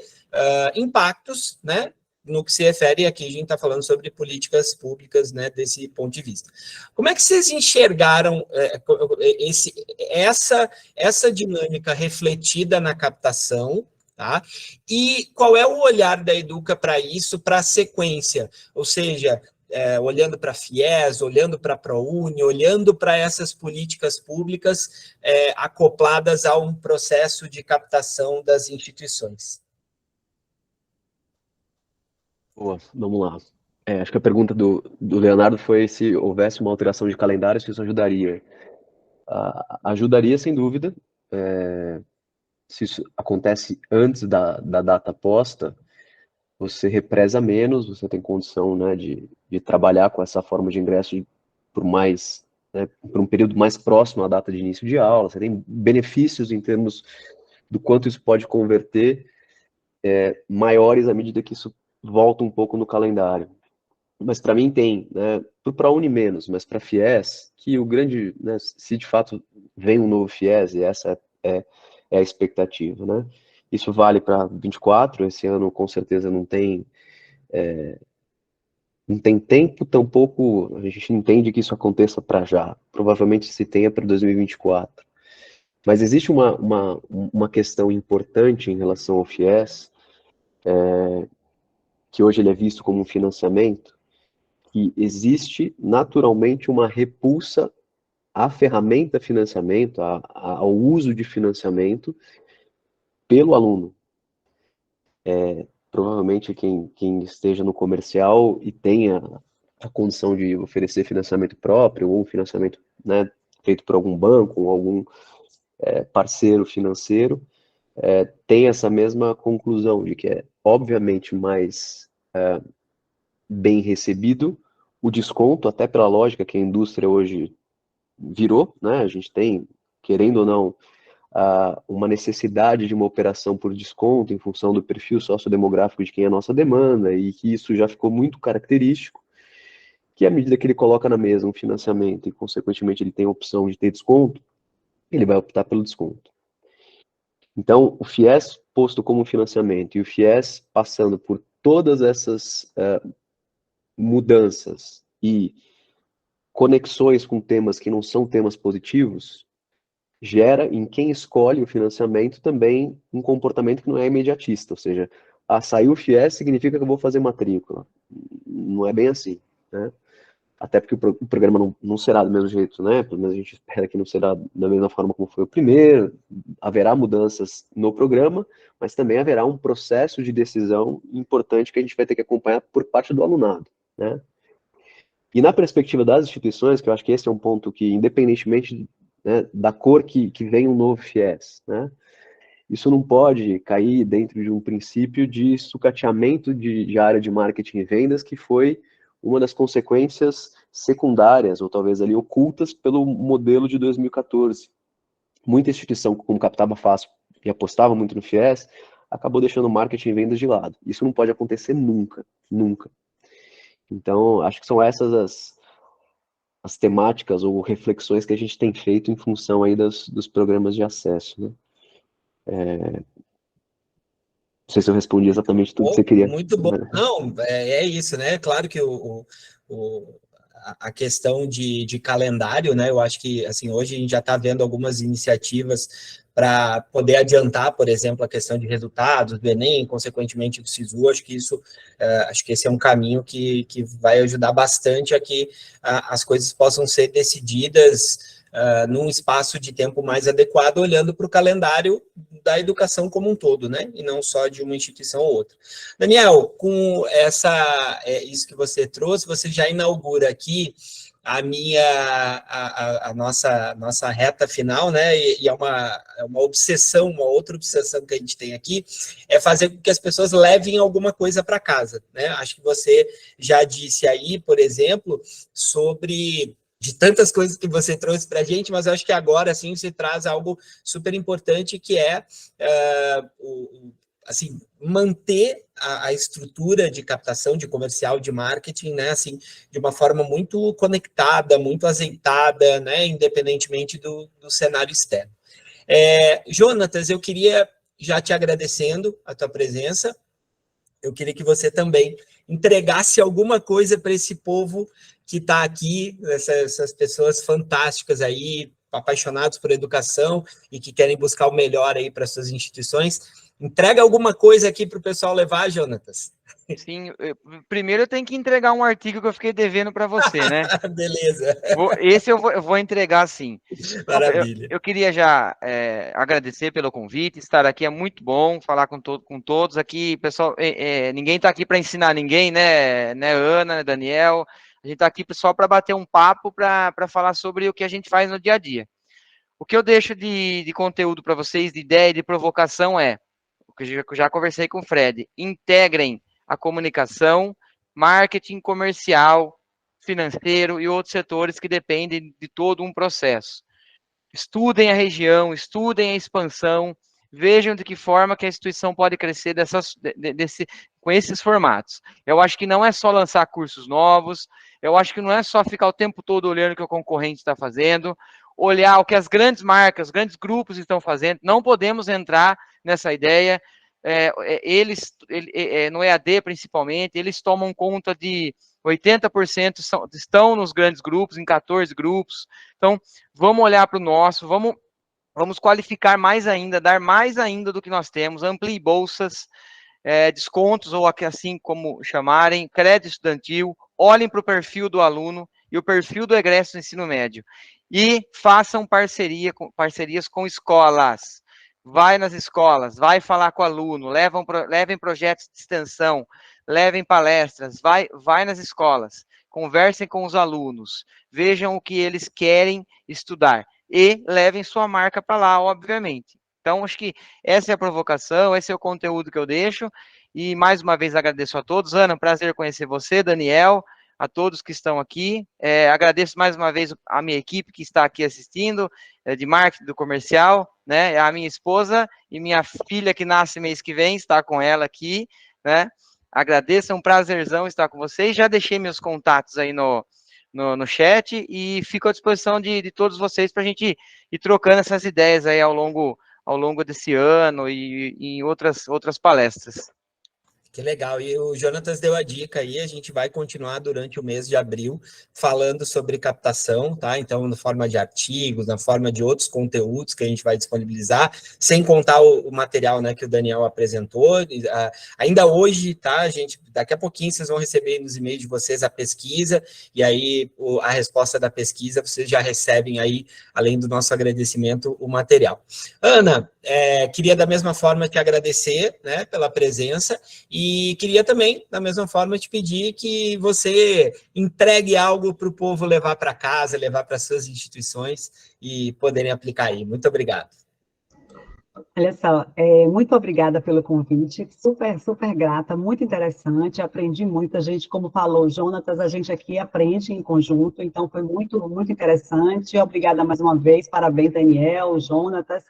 impactos, né, no que se refere aqui, a gente está falando sobre políticas públicas, né, desse ponto de vista. Como é que vocês enxergaram essa dinâmica refletida na captação, tá? E qual é o olhar da Educa para isso, para a sequência? Ou seja, olhando para a FIES, olhando para a ProUni, olhando para essas políticas públicas acopladas a um processo de captação das instituições. Boa, vamos lá. Acho que a pergunta do Leonardo foi se houvesse uma alteração de calendário, se isso ajudaria. Ajudaria, sem dúvida. Se isso acontece antes da data posta, você represa menos, você tem condição, né, de trabalhar com essa forma de ingresso por um período mais próximo à data de início de aula, você tem benefícios em termos do quanto isso pode converter, maiores à medida que isso volta um pouco no calendário. Mas para mim tem, né, para o ProUni menos, mas para FIES, que o grande, né, se de fato vem um novo FIES, e essa é a expectativa, né? Isso vale para 24, esse ano com certeza não tem tempo, tampouco a gente entende que isso aconteça para já. Provavelmente se tenha para 2024. Mas existe uma questão importante em relação ao FIES, que hoje ele é visto como um financiamento, que existe naturalmente uma repulsa à ferramenta financiamento, ao uso de financiamento pelo aluno. Provavelmente quem esteja no comercial e tenha a condição de oferecer financiamento próprio ou um financiamento, né, feito por algum banco ou algum parceiro financeiro, tem essa mesma conclusão de que é obviamente mais bem recebido o desconto, até pela lógica que a indústria hoje virou, né? A gente tem, querendo ou não, uma necessidade de uma operação por desconto em função do perfil sociodemográfico de quem é a nossa demanda, e que isso já ficou muito característico, que à medida que ele coloca na mesa um financiamento e, consequentemente, ele tem a opção de ter desconto, ele vai optar pelo desconto. Então, o FIES posto como financiamento e o FIES passando por todas essas mudanças e conexões com temas que não são temas positivos, gera em quem escolhe o financiamento também um comportamento que não é imediatista, ou seja, saiu o FIES significa que eu vou fazer matrícula. Não é bem assim, né? Até porque o programa não será do mesmo jeito, né? Pelo menos a gente espera que não será da mesma forma como foi o primeiro. Haverá mudanças no programa, mas também haverá um processo de decisão importante que a gente vai ter que acompanhar por parte do alunado, né? E na perspectiva das instituições, que eu acho que esse é um ponto que, independentemente, né, da cor que vem um novo FIES, né? Isso não pode cair dentro de um princípio de sucateamento de área de marketing e vendas, que foi uma das consequências secundárias, ou talvez ali ocultas, pelo modelo de 2014. Muita instituição, como captava fácil e apostava muito no FIES, acabou deixando marketing e vendas de lado. Isso não pode acontecer nunca, nunca. Então, acho que são essas as temáticas ou reflexões que a gente tem feito em função aí dos programas de acesso, né? Não sei se eu respondi exatamente tudo que você queria. Muito bom. Não, é isso, né? Claro que a questão de calendário, né? Eu acho que assim, hoje a gente já está vendo algumas iniciativas para poder adiantar, por exemplo, a questão de resultados do Enem, consequentemente do SISU. Acho que esse é um caminho que vai ajudar bastante a que as coisas possam ser decididas num espaço de tempo mais adequado, olhando para o calendário da educação como um todo, né? E não só de uma instituição ou outra. Daniel, com isso que você trouxe, você já inaugura aqui a nossa reta final, né? E é uma obsessão, uma outra obsessão que a gente tem aqui, é fazer com que as pessoas levem alguma coisa para casa, né? Acho que você já disse aí, por exemplo, sobre de tantas coisas que você trouxe para a gente, mas eu acho que agora, assim, você traz algo super importante, que é assim, manter a estrutura de captação, de comercial, de marketing, né, assim, de uma forma muito conectada, muito azeitada, né, independentemente do cenário externo. Jonatas, eu queria, já te agradecendo a tua presença, eu queria que você também entregasse alguma coisa para esse povo que está aqui, essas pessoas fantásticas aí, apaixonados por educação e que querem buscar o melhor aí para suas instituições. Entrega alguma coisa aqui para o pessoal levar, Jonatas. Sim, primeiro eu tenho que entregar um artigo que eu fiquei devendo para você, né? Beleza. Esse eu vou entregar sim. Maravilha. Eu queria já agradecer pelo convite, estar aqui é muito bom, falar com todos aqui, pessoal, ninguém está aqui para ensinar ninguém, né, Ana, Daniel, a gente está aqui só para bater um papo, para falar sobre o que a gente faz no dia a dia. O que eu deixo de conteúdo para vocês, de ideia e de provocação o que eu já conversei com o Fred, integrem a comunicação, marketing comercial, financeiro e outros setores que dependem de todo um processo. Estudem a região, estudem a expansão, vejam de que forma que a instituição pode crescer com esses formatos. Eu acho que não é só lançar cursos novos, eu acho que não é só ficar o tempo todo olhando o que o concorrente está fazendo, olhar o que as grandes marcas, os grandes grupos estão fazendo, não podemos entrar nessa ideia. Eles, no EAD principalmente, eles tomam conta de 80% estão nos grandes grupos, em 14 grupos. Então, vamos olhar para o nosso, vamos Vamos qualificar mais ainda, dar mais ainda do que nós temos, amplie bolsas, descontos, ou assim como chamarem, crédito estudantil, olhem para o perfil do aluno e o perfil do egresso do ensino médio. E façam parcerias com escolas. Vai nas escolas, vai falar com o aluno, levem projetos de extensão, levem palestras, vai nas escolas, conversem com os alunos, vejam o que eles querem estudar e levem sua marca para lá, obviamente. Então, acho que essa é a provocação, esse é o conteúdo que eu deixo, e mais uma vez agradeço a todos. Ana, prazer conhecer você, Daniel, a todos que estão aqui. Agradeço mais uma vez a minha equipe que está aqui assistindo, de marketing do comercial, né? A minha esposa e minha filha que nasce mês que vem, está com ela aqui, né? Agradeço, é um prazerzão estar com vocês. Já deixei meus contatos aí no chat e fico à disposição de todos vocês para a gente ir trocando essas ideias aí ao longo desse ano e em outras palestras. Que legal, e o Jonatas deu a dica aí, a gente vai continuar durante o mês de abril falando sobre captação, tá? Então, na forma de artigos, na forma de outros conteúdos que a gente vai disponibilizar, sem contar o material, né, que o Daniel apresentou. Ainda hoje, tá, gente, daqui a pouquinho vocês vão receber nos e-mails de vocês a pesquisa, e aí a resposta da pesquisa vocês já recebem aí, além do nosso agradecimento, o material. Ana, queria da mesma forma te agradecer, né, pela presença, e queria também, da mesma forma, te pedir que você entregue algo para o povo levar para casa, levar para suas instituições e poderem aplicar aí. Muito obrigado. Olha só, muito obrigada pelo convite, super, super grata, muito interessante, aprendi muito, a gente, como falou, Jonatas, a gente aqui aprende em conjunto, então foi muito, muito interessante, obrigada mais uma vez, parabéns, Daniel, Jonatas,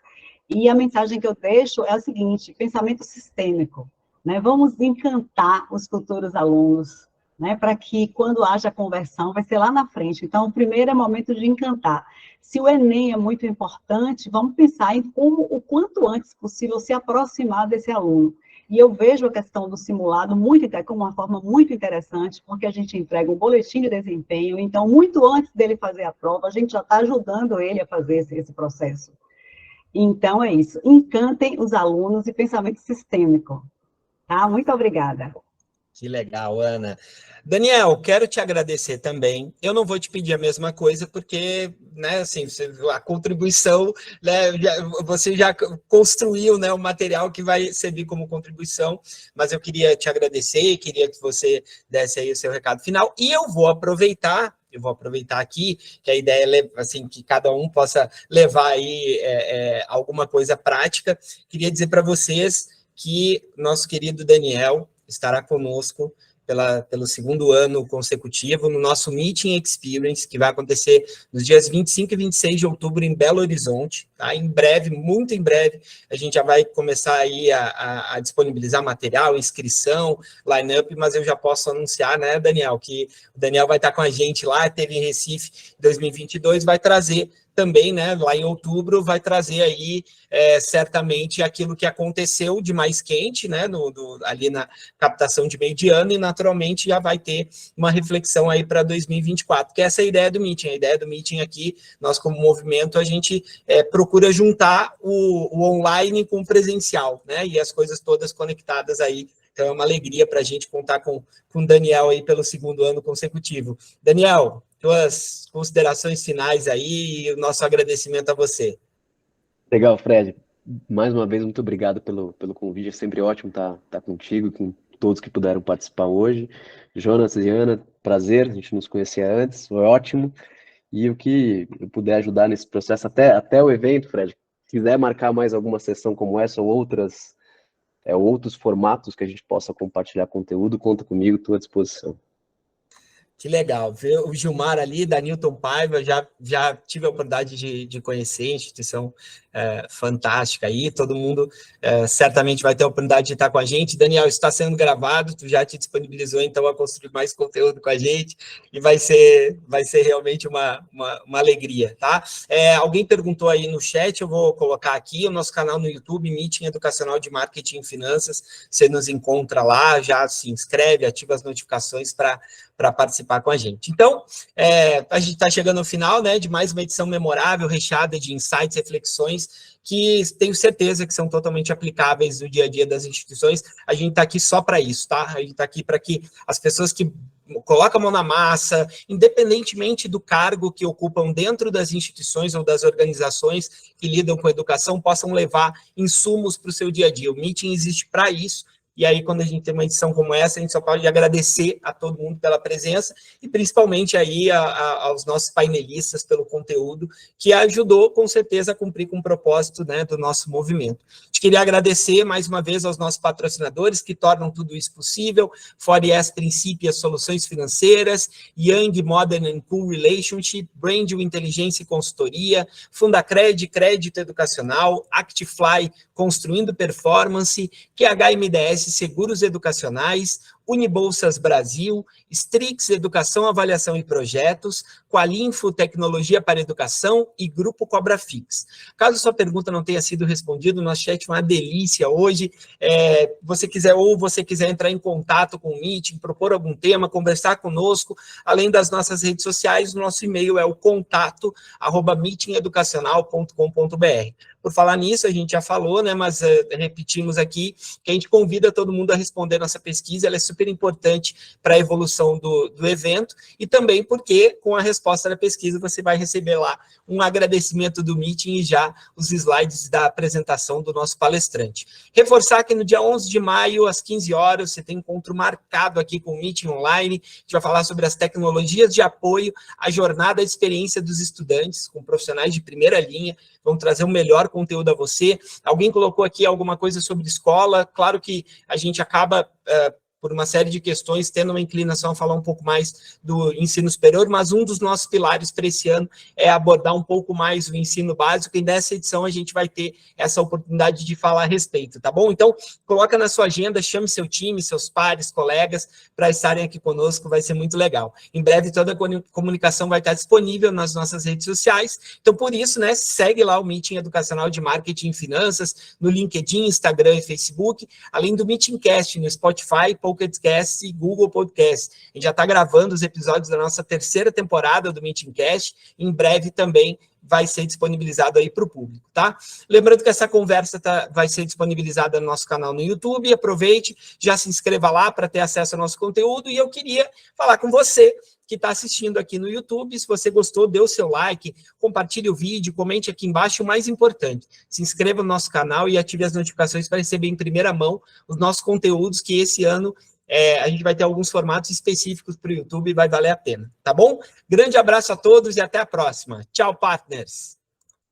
e a mensagem que eu deixo é a seguinte: pensamento sistêmico, né? Vamos encantar os futuros alunos, né? Para que quando haja conversão, vai ser lá na frente. Então, o primeiro é o momento de encantar. Se o Enem é muito importante, vamos pensar em como, o quanto antes possível, se aproximar desse aluno. E eu vejo a questão do simulado como uma forma muito interessante, porque a gente entrega um boletim de desempenho, então, muito antes dele fazer a prova, a gente já está ajudando ele a fazer esse processo. Então, é isso. Encantem os alunos e pensamento sistêmico. Tá? Muito obrigada. Que legal, Ana. Daniel, quero te agradecer também. Eu não vou te pedir a mesma coisa, porque, né, assim, a contribuição, né, você já construiu, né, o material que vai servir como contribuição, mas eu queria te agradecer, queria que você desse aí o seu recado final, e eu vou aproveitar aqui, que a ideia é, assim, que cada um possa levar aí alguma coisa prática. Queria dizer para vocês que nosso querido Daniel estará conosco pelo segundo ano consecutivo no nosso Meeting Experience, que vai acontecer nos dias 25 e 26 de outubro em Belo Horizonte, tá? Em breve, muito em breve, a gente já vai começar aí a disponibilizar material, inscrição, line-up, mas eu já posso anunciar, né, Daniel, que o Daniel vai estar com a gente lá, teve em Recife 2022, vai trazer também, né, lá em outubro, vai trazer aí certamente aquilo que aconteceu de mais quente, né, ali na captação de meio de ano, e naturalmente já vai ter uma reflexão aí para 2024, que essa é a ideia do Meeting. A ideia do Meeting aqui, nós como movimento, a gente procura juntar o online com o presencial, né, e as coisas todas conectadas aí. Então é uma alegria para a gente contar com o Daniel aí pelo segundo ano consecutivo. Daniel, tuas considerações finais aí e o nosso agradecimento a você. Legal, Fred. Mais uma vez, muito obrigado pelo convite. É sempre ótimo estar contigo, com todos que puderam participar hoje. Jonas e Ana, prazer, a gente nos conhecia antes, foi ótimo. E o que eu puder ajudar nesse processo, até o evento, Fred, se quiser marcar mais alguma sessão como essa ou outros formatos que a gente possa compartilhar conteúdo, conta comigo, estou à disposição. Que legal, ver o Gilmar ali, da Newton Paiva, já tive a oportunidade de conhecer, instituição fantástica aí, todo mundo certamente vai ter a oportunidade de estar com a gente. Daniel, isso está sendo gravado, tu já te disponibilizou então a construir mais conteúdo com a gente, e vai ser realmente uma alegria, tá? Alguém perguntou aí no chat, eu vou colocar aqui, o nosso canal no YouTube, Meeting Educacional de Marketing e Finanças, você nos encontra lá, já se inscreve, ativa as notificações para para participar com a gente. Então, a gente está chegando ao final, né, de mais uma edição memorável, recheada de insights, reflexões, que tenho certeza que são totalmente aplicáveis no dia a dia das instituições. A gente está aqui só para isso, tá? A gente está aqui para que as pessoas que colocam a mão na massa, independentemente do cargo que ocupam dentro das instituições ou das organizações que lidam com a educação, possam levar insumos para o seu dia a dia. O Meeting existe para isso. E aí, quando a gente tem uma edição como essa, a gente só pode agradecer a todo mundo pela presença e principalmente aí aos nossos painelistas pelo conteúdo, que ajudou, com certeza, a cumprir com o propósito, né, do nosso movimento. A gente queria agradecer, mais uma vez, aos nossos patrocinadores que tornam tudo isso possível, Forias Princípio, as Soluções Financeiras, Young Modern and Cool Relationship, Brandwell Inteligência e Consultoria, Fundacred, Crédito Educacional, Actifly, Construindo Performance, QHMDS Seguros Educacionais, Unibolsas Brasil, Strix Educação, Avaliação e Projetos, Qualinfo Tecnologia para Educação e Grupo Cobra Fix. Caso sua pergunta não tenha sido respondida, o nosso chat é uma delícia hoje. Você quiser entrar em contato com o Meeting, propor algum tema, conversar conosco, além das nossas redes sociais, o nosso e-mail é o contato@meetingeducacional.com.br. Por falar nisso, a gente já falou, né, mas repetimos aqui que a gente convida todo mundo a responder nossa pesquisa, ela é super importante para a evolução do evento, e também porque com a resposta da pesquisa você vai receber lá um agradecimento do Meeting e já os slides da apresentação do nosso palestrante. Reforçar que no dia 11 de maio, às 15 horas, você tem encontro marcado aqui com o Meeting Online, a gente vai falar sobre as tecnologias de apoio à jornada de experiência dos estudantes, com profissionais de primeira linha, vão trazer o melhor conteúdo a você. Alguém colocou aqui alguma coisa sobre escola, claro que a gente acaba, por uma série de questões, tendo uma inclinação a falar um pouco mais do ensino superior, mas um dos nossos pilares para esse ano é abordar um pouco mais o ensino básico, e nessa edição a gente vai ter essa oportunidade de falar a respeito, tá bom? Então, coloca na sua agenda, chame seu time, seus pares, colegas, para estarem aqui conosco, vai ser muito legal. Em breve, toda a comunicação vai estar disponível nas nossas redes sociais, então, por isso, né, segue lá o Meeting Educacional de Marketing e Finanças, no LinkedIn, Instagram e Facebook, além do Meetingcast no Spotify, Pocket Cast e Google Podcast. A gente já está gravando os episódios da nossa terceira temporada do Meetingcast, em breve também vai ser disponibilizado aí para o público, tá? Lembrando que essa conversa vai ser disponibilizada no nosso canal no YouTube, aproveite, já se inscreva lá para ter acesso ao nosso conteúdo, e eu queria falar com você que está assistindo aqui no YouTube. Se você gostou, dê o seu like, compartilhe o vídeo, comente aqui embaixo, o mais importante, se inscreva no nosso canal e ative as notificações para receber em primeira mão os nossos conteúdos, que esse ano a gente vai ter alguns formatos específicos para o YouTube e vai valer a pena, tá bom? Grande abraço a todos e até a próxima. Tchau, partners!